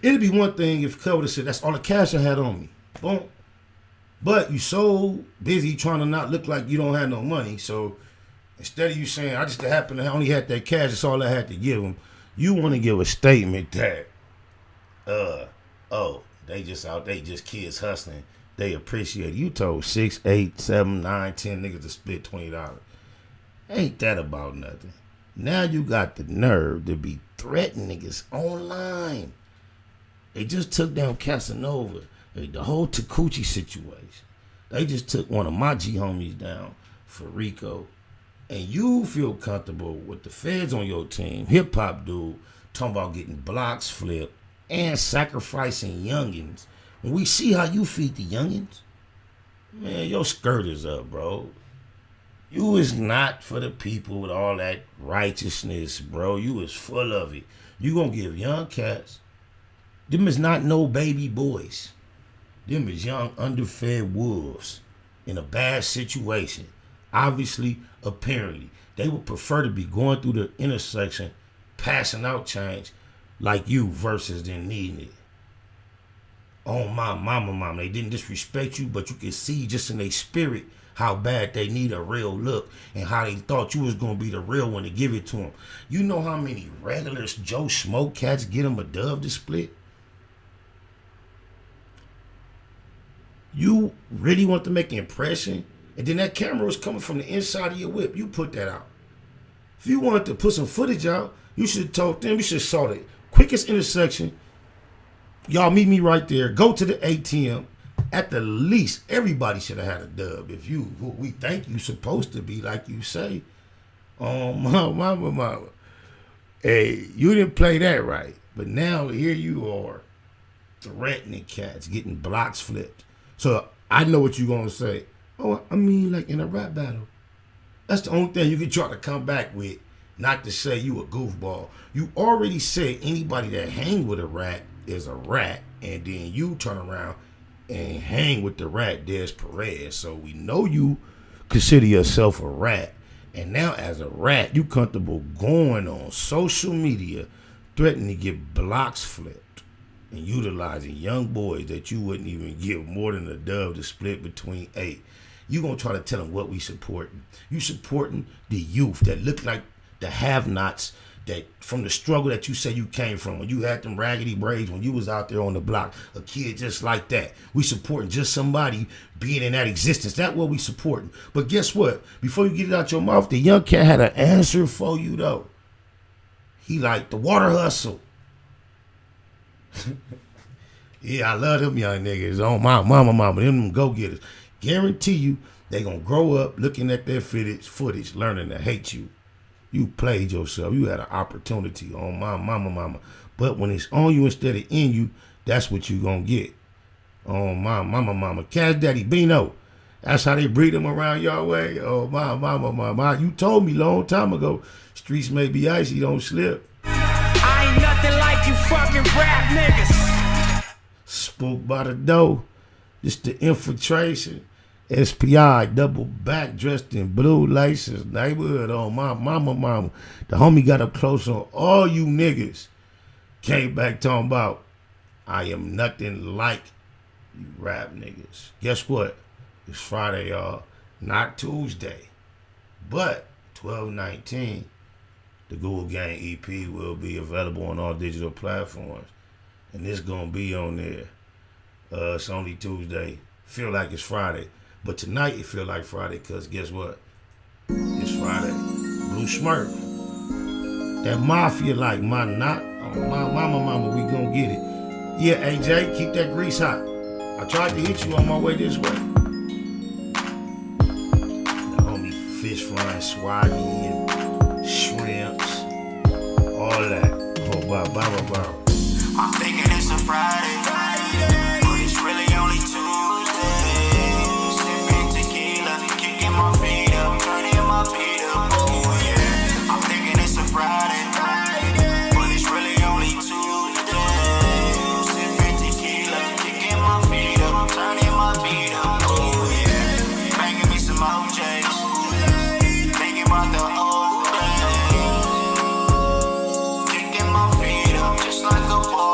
It'd be one thing if Cub would have said, that's all the cash I had on me. Boom. But you so busy trying to not look like you don't have no money. So instead of you saying, I just happen to only had that cash, that's all I had to give them, you want to give a statement that, they just kids hustling. They appreciate it. You told 6, 8, 7, 9, 10 niggas to split $20. Ain't that about nothing? Now you got the nerve to be threatening niggas online. They just took down Casanova, the whole Takuchi situation. They just took one of my G homies down for Rico. And you feel comfortable with the feds on your team, hip hop dude, talking about getting blocks flipped and sacrificing youngins. When we see how you feed the youngins, Man, your skirt is up, bro. You is not for the people with all that righteousness, bro. You is full of it. You gonna give young cats, them is not no baby boys. Them is young, underfed wolves in a bad situation. Obviously, apparently. They would prefer to be going through the intersection, passing out change like you versus them needing it. Oh, my mama. They didn't disrespect you, but you can see just in their spirit how bad they need a real look and how they thought you was going to be the real one to give it to them. You know how many regular Joe Smoke cats get them a dove to split? You really want to make an impression? And then that camera was coming from the inside of your whip. You put that out. If you wanted to put some footage out, you should have told them. You should have saw the quickest intersection. Y'all meet me right there. Go to the ATM. At the least, everybody should have had a dub. If you, who we think you supposed to be, like you say. Oh, mama. Hey, you didn't play that right. But now here you are threatening cats, getting blocks flipped. So I know what you're going to say. Oh, I mean, like in a rap battle. That's the only thing you can try to come back with, not to say you a goofball. You already said anybody that hang with a rat is a rat, and then you turn around and hang with the rat, Des Perez. So we know you consider yourself a rat. And now as a rat, you comfortable going on social media threatening to get blocks flipped and utilizing young boys that you wouldn't even give more than a dove to split between 8. You gonna try to tell them what we supporting. You supporting the youth that look like the have-nots that from the struggle that you say you came from, when you had them raggedy braids, when you was out there on the block, a kid just like that. We supporting just somebody being in that existence. That's what we supporting. But guess what? Before you get it out your mouth, the young cat had an answer for you though. He like the water hustle. Yeah, I love them young niggas. Oh my mama, them go-getters. Guarantee you, they gonna grow up looking at their footage, learning to hate you. You played yourself. You had an opportunity on my mama. But when it's on you instead of in you, that's what you gonna get. On my mama. Cash Daddy Bino. That's how they breed them around your way. Oh my mama. You told me long time ago, streets may be icy, don't slip. I ain't nothing like you fucking rap niggas. Spooked by the dough. Just the infiltration. SPI, double back, dressed in blue laces, neighborhood on my mama. The homie got up close on all you niggas. Came back talking about, I am nothing like you rap niggas. Guess what? It's Friday, y'all. Not Tuesday. But 12/19, the Google Gang EP will be available on all digital platforms. And it's going to be on there. It's only Tuesday. Feel like it's Friday. But tonight it feel like Friday because guess what? It's Friday. Blue Smurf. That mafia like my not. Oh, my mama, we gonna get it. Yeah, AJ, keep that grease hot. I tried to hit you on my way this way. The homie fish frying, swaggy, and shrimps. All that. Oh, wow. I'm thinking it's a Friday, but it's really only Tuesday. Sipping tequila, kicking my feet up, turning my feet up. Oh yeah, I'm thinking it's a Friday, but it's really only Tuesday. Sipping tequila, kicking my feet up, turning my feet up. Oh yeah, banging me some OJs, thinking about the old days. Kicking my feet up just like a ball.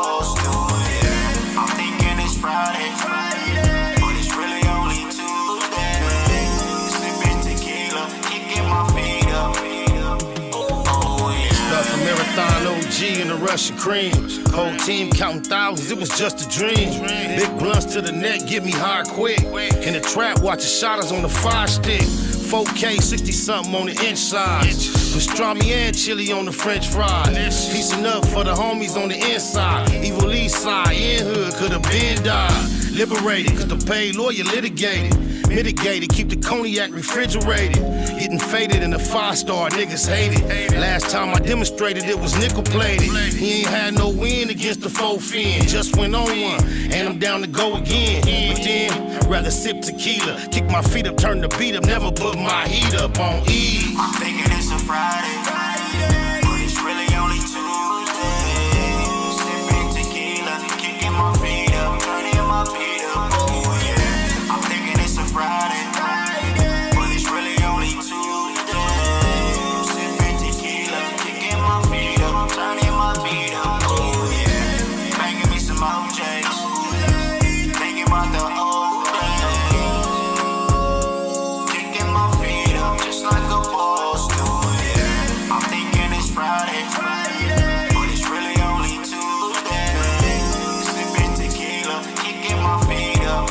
Marathon OG and the Russian cream. Whole team counting thousands, it was just a dream. Big blunts to the neck, get me high quick. In the trap, watching shotters on the 5-stick. 4K, 60 something on the inside. Pastrami and chili on the French fries. Piecing up for the homies on the inside. Evil East side, in hood, could've been died. Liberated, cause the paid lawyer litigated. Mitigated, keep the cognac refrigerated. Getting faded in the 5-star, niggas hate it. Last time I demonstrated it was nickel plated. He ain't had no win against the 4 fin. Just went on one, and I'm down to go again. But then, rather sip tequila. Kick my feet up, turn the beat up, never put my heat up on E. I'm thinking it's a Friday, but it's really only Tuesday. Sipping tequila, kicking my feet up, turning my feet up. Oh yeah. I'm thinking it's a Friday, but it's really only Tuesday. Sipping tequila, kicking my feet up, turning my feet up. Oh yeah. Banging me some homages, thinking about the old days. Kicking my feet up just like a boss do. Yeah. I'm thinking it's Friday, but it's really only Tuesday. Sipping tequila, kicking my feet up.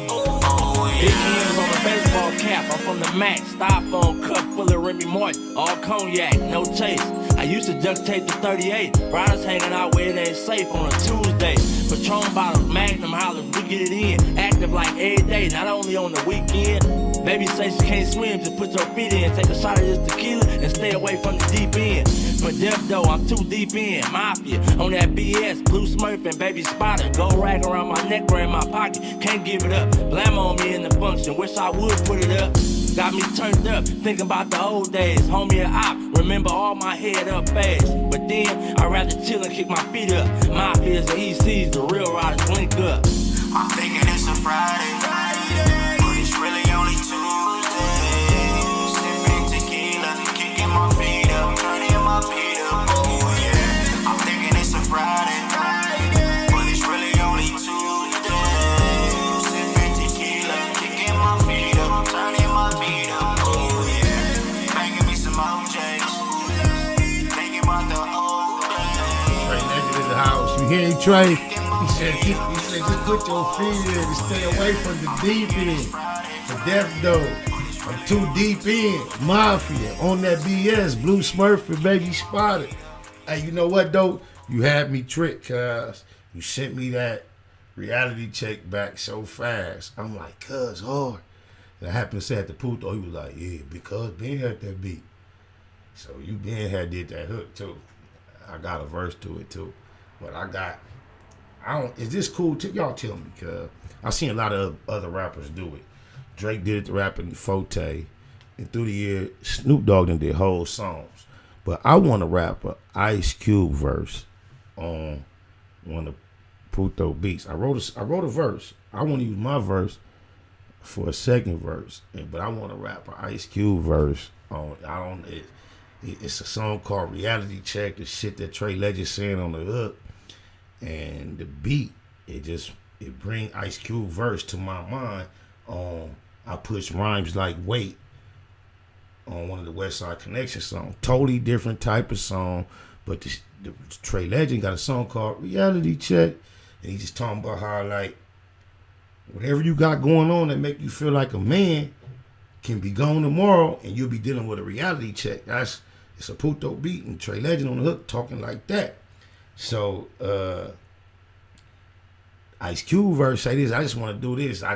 Oh Big yeah. hands on a baseball cap, I'm from the Mac. Styrofoam cup full of Remy Martin, all cognac, no chase. I used to duct tape the 38. Riders hanging out where it ain't safe on a Tuesday. Patron bottles, Magnum hollers, we get it in. Active like every day, not only on the weekend. Baby say she can't swim, just put your feet in. Take a shot of this tequila and stay away from the deep end. For death though, I'm too deep in. Mafia, on that BS, Blue Smurf and Baby Spotter. Gold rag around my neck or in my pocket, can't give it up. Blam on me in the function, wish I would put it up. Got me turned up, thinking about the old days. Homie and op, remember all my head up fast. But then, I'd rather chill and kick my feet up. Mafias and ECs, the real riders link up. I'm thinking it's a Friday, but it's really only Tuesday. Sipping tequila, kicking my feet up, turning my feet up. Oh yeah. I'm thinking it's a Friday, but it's really only Tuesday. Sipping tequila, kicking my feet up, turning my feet up. Oh yeah. Banging me some OJs, thinking about the old days. Trey Legend in the house. You hear him, Trey? He said, just put your feet in and stay away from the deep end. The death though. I'm too deep in. Mafia on that BS. Blue Smurf and Baby Spotted. Hey, you know what though? You had me tricked, cuz you sent me that reality check back so fast. I'm like, cuz hard. And I happened to say at the pool though, he was like, yeah, because Ben had that beat. So you Ben had did that hook too. I got a verse to it too. But is this cool? Y'all tell me, cuz I've seen a lot of other rappers do it. Drake did it to rapping Forte, and through the year, Snoop Dogg did whole songs. But I want to rap a Ice Cube verse on one of Puto beats. I wrote a verse. I want to use my verse for a second verse, but I want to rap an Ice Cube verse on. It's a song called Reality Check. The shit that Trey Legend saying on the hook. And the beat, it bring Ice Cube verse to my mind. I push rhymes like weight on one of the West Side Connection songs. Totally different type of song, but the Trey Legend got a song called Reality Check, and he just talking about how like whatever you got going on that make you feel like a man can be gone tomorrow, and you'll be dealing with a reality check. It's a Puto beat, and Trey Legend on the hook talking like that. So Ice Cube verse say this, I just want to do this. I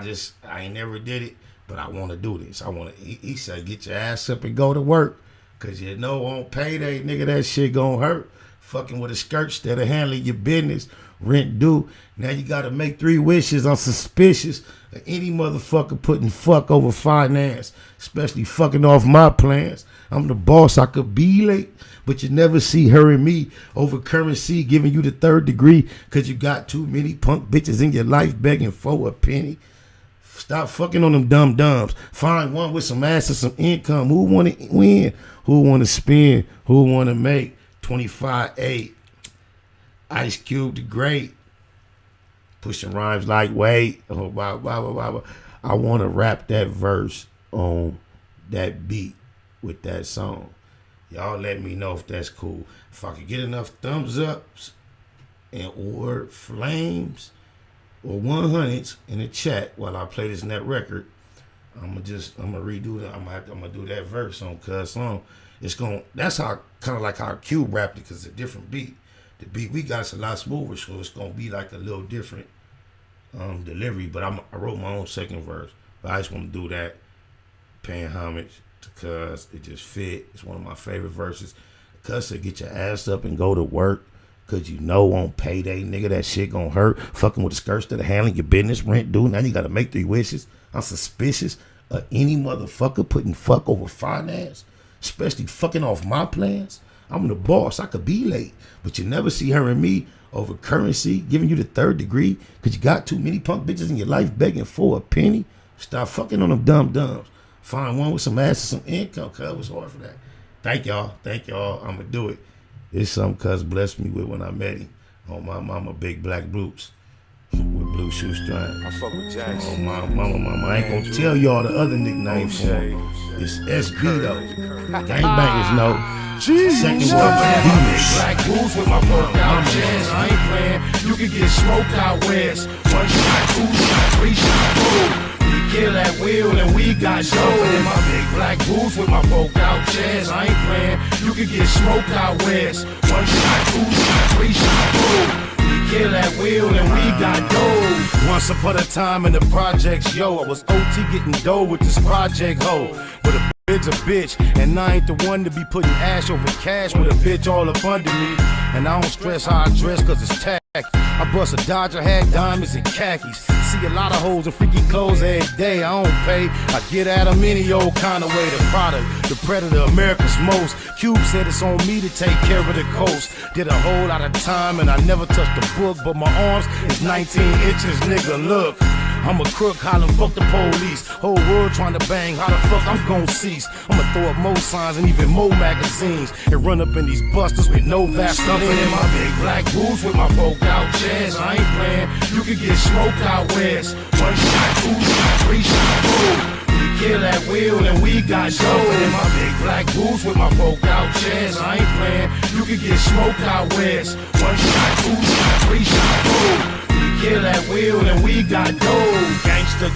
ain't never did it, but I want to do this. He said, get your ass up and go to work. Cause you know on payday, nigga, that shit gonna hurt. Fucking with a skirt instead of handling your business. Rent due. Now you gotta make 3 wishes. I'm suspicious of any motherfucker putting fuck over finance. Especially fucking off my plans. I'm the boss, I could be late. But you never see her and me over currency giving you the 3rd degree. Cause you got too many punk bitches in your life begging for a penny. Stop fucking on them dumb dumbs. Find one with some ass and some income. Who want to win? Who want to spend? Who want to make 25-8? Ice Cube the Great. Pushing rhymes like weight. Oh, blah, blah, blah, blah, blah. I want to rap that verse on that beat with that song. Y'all let me know if that's cool. If I could get enough thumbs ups and or flames or 100s in the chat while I play this net record, I'm gonna redo that. I'm gonna do that verse on Cuz song. That's how kind of like how Cube rapped it, because it's a different beat. The beat we got is a lot smoother, so it's gonna be like a little different delivery. But I wrote my own second verse, but I just want to do that, paying homage to Cuz. It just fit. It's one of my favorite verses. Cuz said, "Get your ass up and go to work." Cause you know on payday, nigga, that shit gonna hurt. Fucking with the skirts that are handling your business, rent due. Now you gotta make 3 wishes. I'm suspicious of any motherfucker putting fuck over finance, especially fucking off my plans. I'm the boss. I could be late, but you never see her and me over currency, giving you the 3rd degree, cause you got too many punk bitches in your life begging for a penny. Stop fucking on them dumb dumbs. Find one with some ass and some income, cuz it was hard for that. Thank y'all. I'ma do it. It's something cuz blessed me with when I met him. On my mama, big black boots with blue shoestrings. I fuck with Jackson. On my mama. I ain't gonna tell y'all the other nickname for him. It's SB though. Gangbangers know. Second one, black boots with my work out chest. I ain't playing. You can get smoked out west. 1 shot, 2 shot, 3 shot, boom. Kill at will and we got dough. In my big black boots with my folk out chest. I ain't playing. You can get smoked out west. 1 shot, 2 shot, 3 shot, boom. Kill at will and we got dough. Once upon a time in the projects, yo, I was OT getting dough with this project hoe. But a bitch, and I ain't the one to be putting ash over cash with a bitch all up under me. And I don't stress how I dress cause it's tacky. I bust a Dodger hat, diamonds and khakis. See a lot of hoes in freaky clothes every day. I don't pay, I get at them any old kind of way. The product, the predator, America's most. Cube said it's on me to take care of the coast. Did a whole lot of time and I never touched a book, but my arms is 19 inches, nigga, look. I'm a crook, hollering, fuck the police. Whole world trying to bang, how the fuck I'm gon' cease? I'ma throw up more signs and even more magazines and run up in these busters with no Vaseline. In my big black boots with my folk out chest. I ain't playing, you can get smoked out west. 1 shot, 2 shot, 3 shot, boom. Kill at will and we got dough. In my big black boots with my folk out chest. I ain't playing, you can get smoked out west. 1 shot, 2 shot, 3 shot, boom. Kill at will and we got dough.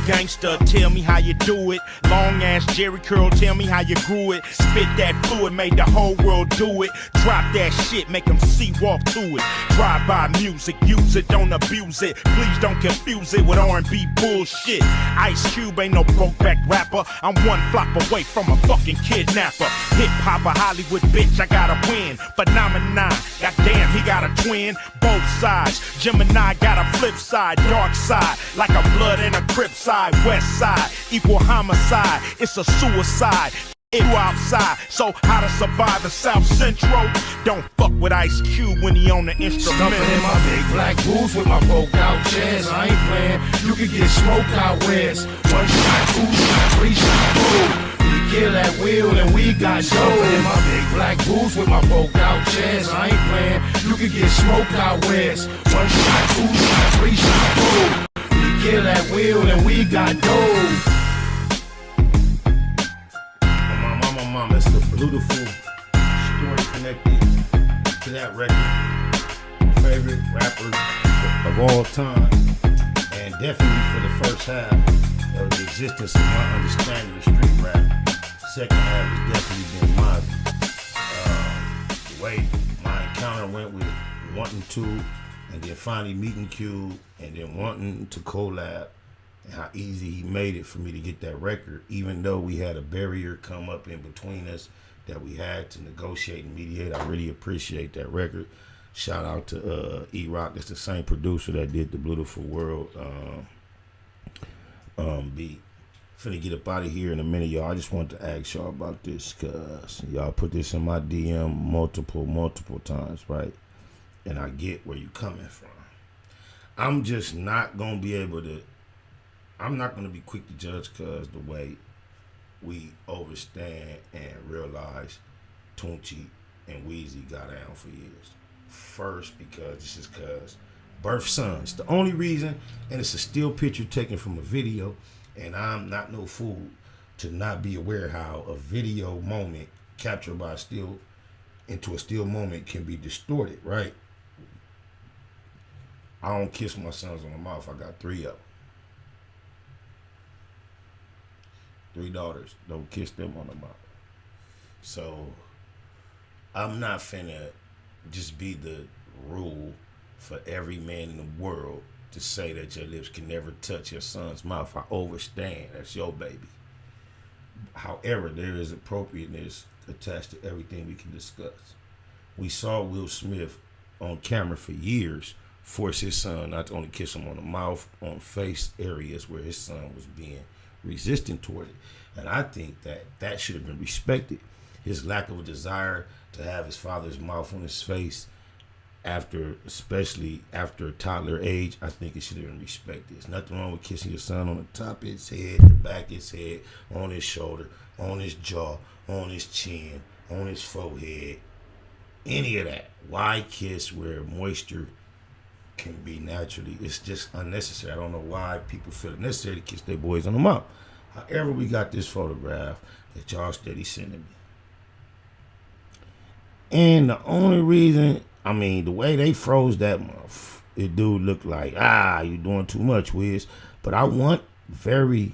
Gangster, tell me how you do it. Long ass Jerry curl, tell me how you grew it. Spit that fluid, made the whole world do it. Drop that shit, make them see walk to it. Drive by music, use it, don't abuse it. Please don't confuse it with R&B bullshit. Ice Cube ain't no broke back rapper. I'm 1 flop away from a fucking kidnapper. Hip hop a Hollywood bitch, I gotta win. Phenomenon, goddamn, he got a twin. Both sides, Gemini got a flip side, dark side, like a blood and a crip side, west side, equal homicide, it's a suicide. You outside, so how to survive the South Central? Don't fuck with Ice Cube when he on the instrument. Stumping in my big black boots with my folk out chest. I ain't playing, you can get smoked out west. 1 shot, 2 shot, 3 shot, boom. Kill at will and we got dough. In my big black boots with my folk out chest. I ain't playing, you can get smoked out west. 1 shot, 2 shot, 3 shot, boom. Kill at will and we got dough. Mama, it's a beautiful story connected to that record. My favorite rapper of all time, and definitely for the first half of the existence of my understanding of street rap. Second half has definitely been my the way my encounter went with wanting to, and then finally meeting Q, and then wanting to collab. And how easy he made it for me to get that record, even though we had a barrier come up in between us that we had to negotiate and mediate. I really appreciate that record. Shout out to E-Rock. That's the same producer that did the Beautiful World beat. Finna get up out of here in a minute, y'all. I just want to ask y'all about this, cause y'all put this in my DM multiple times, right? And I get where you coming from. I'm just not gonna be able to. I'm not going to be quick to judge because the way we overstand and realize Tunchi and Weezy got down for years. First, because this is because birth sons. The only reason, and it's a still picture taken from a video, and I'm not no fool to not be aware how a video moment captured by a still into a still moment can be distorted, right? I don't kiss my sons on the mouth. I got 3 of them. 3 daughters, don't kiss them on the mouth. So I'm not finna just be the rule for every man in the world to say that your lips can never touch your son's mouth. I understand, that's your baby. However, there is appropriateness attached to everything we can discuss. We saw Will Smith on camera for years forced his son not to only kiss him on the mouth, on face areas where his son was being resistant toward it. And I think that should have been respected. His lack of a desire to have his father's mouth on his face especially after toddler age, I think it should have been respected. There's nothing wrong with kissing your son on the top of his head, the back of his head, on his shoulder, on his jaw, on his chin, on his forehead, any of that. Why kiss where moisture can be naturally? It's just unnecessary. I don't know why people feel it necessary to kiss their boys on the mouth. However, we got this photograph that y'all steady sending me. And the only reason, the way they froze that mouth, it do look like, you doing too much, Wiz. But I want very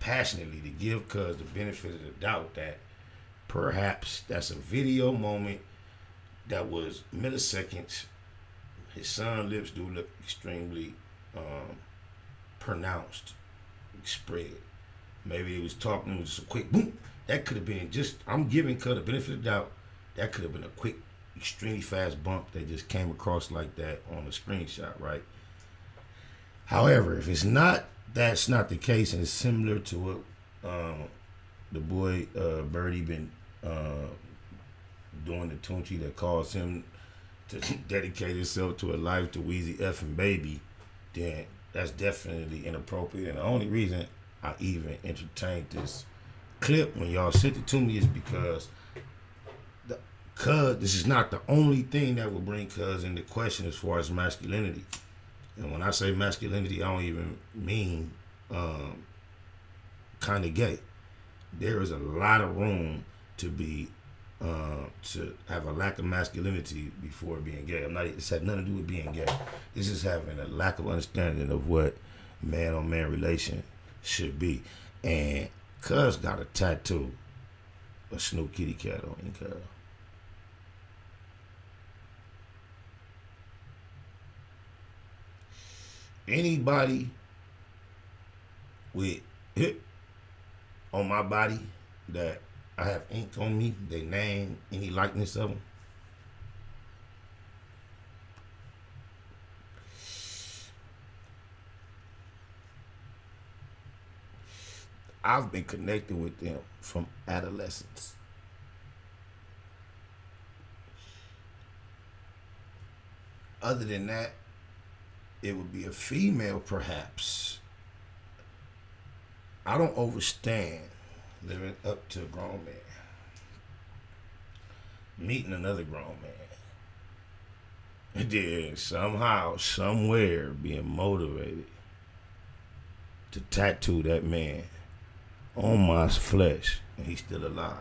passionately to give Cuz the benefit of the doubt that perhaps that's a video moment that was milliseconds. His son's lips do look extremely pronounced, spread. Maybe he was talking, it was just a quick boom. That could have been I'm giving Cuz the benefit of the doubt. That could have been a quick, extremely fast bump that just came across like that on the screenshot, right? However, if it's not, that's not the case, and it's similar to what the boy Birdie been doing the Tunchi that caused him to dedicate himself to a life to Weezy effing Baby, then that's definitely inappropriate. And the only reason I even entertained this clip when y'all sent it to me is because Cuz this is not the only thing that will bring Cuz into question as far as masculinity. And when I say masculinity, I don't even mean kind of gay. There is a lot of room to be to have a lack of masculinity before being gay. It's had nothing to do with being gay. This is having a lack of understanding of what man-on-man relation should be. And Cuz got a tattoo, a Snoop Kitty cat on him, Cuz. Anybody with hip on my body that I have ink on me, they name, any likeness of them, I've been connected with them from adolescence. Other than that, it would be a female, perhaps. I don't understand living up to a grown man, meeting another grown man, and then somehow, somewhere, being motivated to tattoo that man on my flesh, and he's still alive.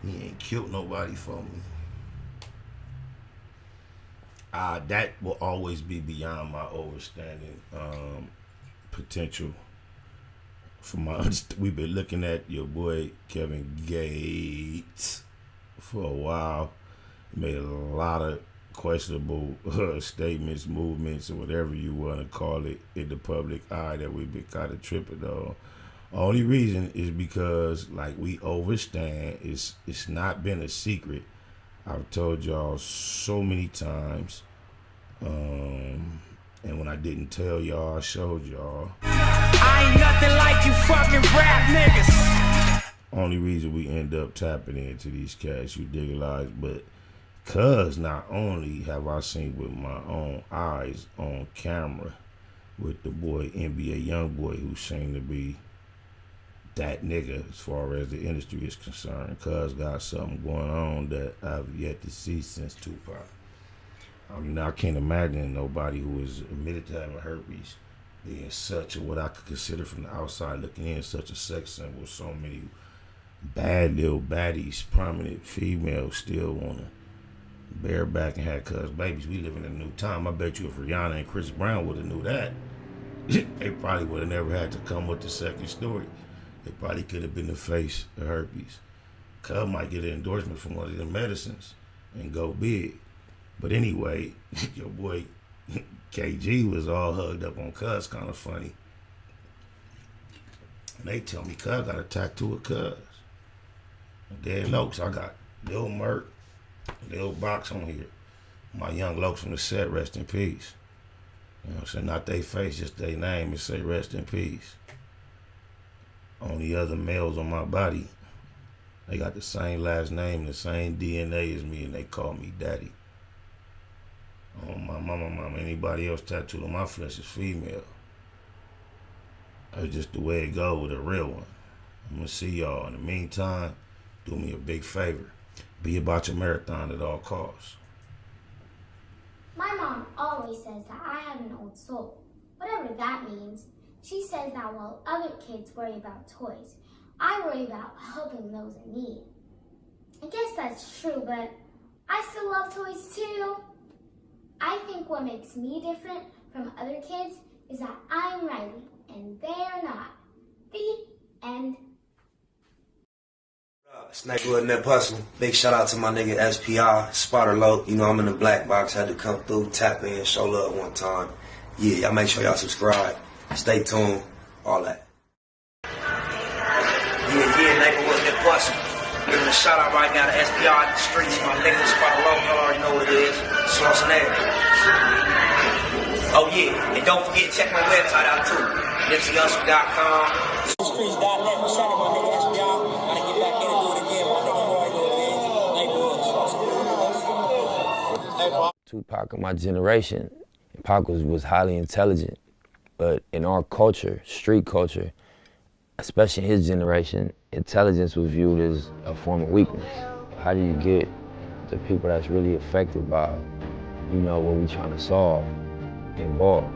He ain't killed nobody for me. That will always be beyond my overstanding potential. We've been looking at your boy Kevin Gates for a while. He made a lot of questionable statements, movements, or whatever you want to call it in the public eye that we've been kind of tripping on. Only reason is because, like, we overstand. It's not been a secret. I've told y'all so many times. And when I didn't tell y'all, I showed y'all. I ain't nothing like you fucking rap niggas. Only reason we end up tapping into these cats, you dig lies, but cuz not only have I seen with my own eyes on camera with the boy NBA Youngboy, who seemed to be that nigga as far as the industry is concerned. Cuz got something going on that I've yet to see since Tupac. I can't imagine nobody who is admitted to having herpes being such, or what I could consider from the outside looking in, such a sex symbol. So many bad little baddies, prominent females still want to bear back and have cuz babies. We live in a new time. I bet you if Rihanna and Chris Brown would have knew that, they probably would have never had to come with the second story. They probably could have been the face of herpes. Cuz might get an endorsement from one of them medicines and go big. But anyway, your boy KG was all hugged up on Cuz, kind of funny. And they tell me Cuz got a tattoo of Cuz. Dead notes, I got Lil Merc, Lil Box on here. My young lokes from the set, rest in peace. You know what I'm saying? Not they face, just their name, and say rest in peace. Only other males on my body, they got the same last name, the same DNA as me, and they call me daddy. Oh, my mama, anybody else tattooed on my flesh is female. That's just the way it go with a real one. I'm gonna see y'all. In the meantime, do me a big favor. Be about your marathon at all costs. My mom always says that I have an old soul. Whatever that means. She says that while other kids worry about toys, I worry about helping those in need. I guess that's true, but I still love toys too. I think what makes me different from other kids is that I'm Riley and they're not. The end. Snakewood and that Puzzle. Big shout out to my nigga SPI, Spotter Low. You know I'm in the black box, had to come through, tap in, show love one time. Yeah, y'all make sure y'all subscribe. Stay tuned, all that. Yeah, Neighborhood and that Puzzle. Giving a shout out right now to SPI in the streets, my nigga Spotter Low, y'all already know what it is. Schwarzenegger. Oh yeah, and don't forget check my website out too. NipseyHustle.com. Streets.net, shout out my nigga SPI. Gotta get back in and do it again. My nigga Roy know what it is. Tupac of my generation, Pac was highly intelligent, but in our culture, street culture, especially in his generation, intelligence was viewed as a form of weakness. How do you get the people that's really affected by, you know, what we trying to solve involved?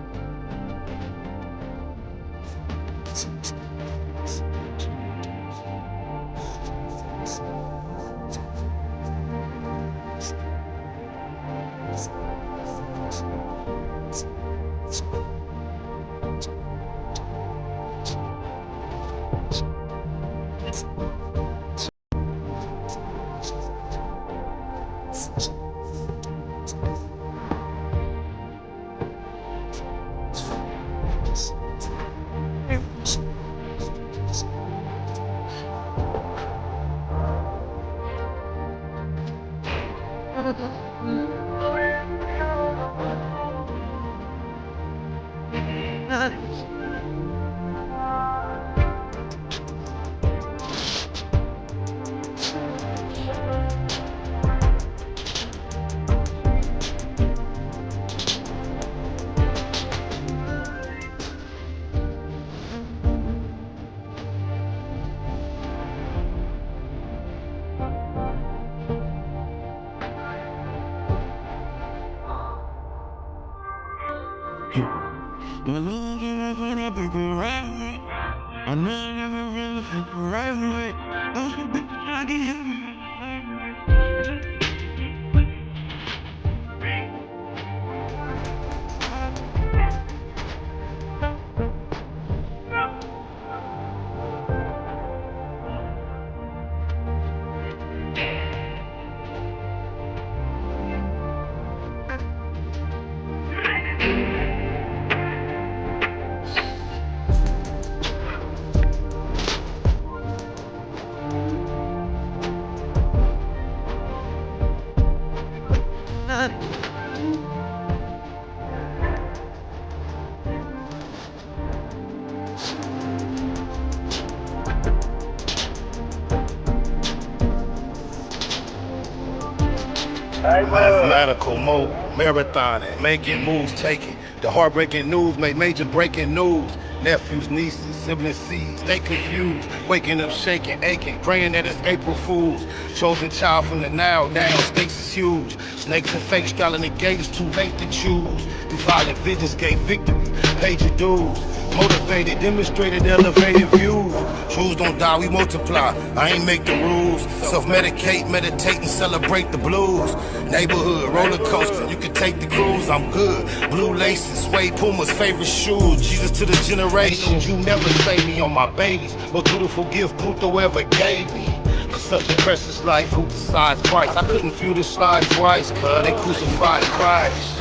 Mathematical mode, marathoning, making moves, taking the heartbreaking news, made major breaking news. Nephews, nieces, siblings, seeds, they confused. Waking up, shaking, aching, praying that it's April Fools. Chosen child from the now, stakes is huge. Snakes and fake styling the gate, it's too late to choose. Through violent visions gave victory, paid your dues. Motivated, demonstrated, elevated views. Truths don't die, we multiply. I ain't make the rules. Self-medicate, meditate, and celebrate the blues. Neighborhood, roller coaster, you can take the cruise, I'm good. Blue laces, suede Puma's favorite shoes. Jesus to the generations, you never save me on my babies. Most beautiful gift Pluto ever gave me. For such a precious life, who decides Christ? I couldn't view this slide twice, cause they crucified Christ.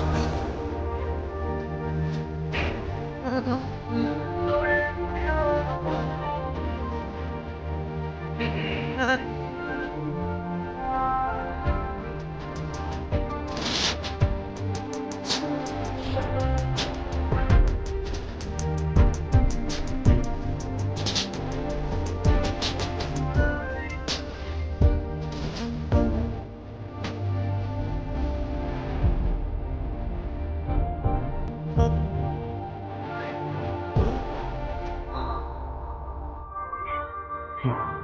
Right.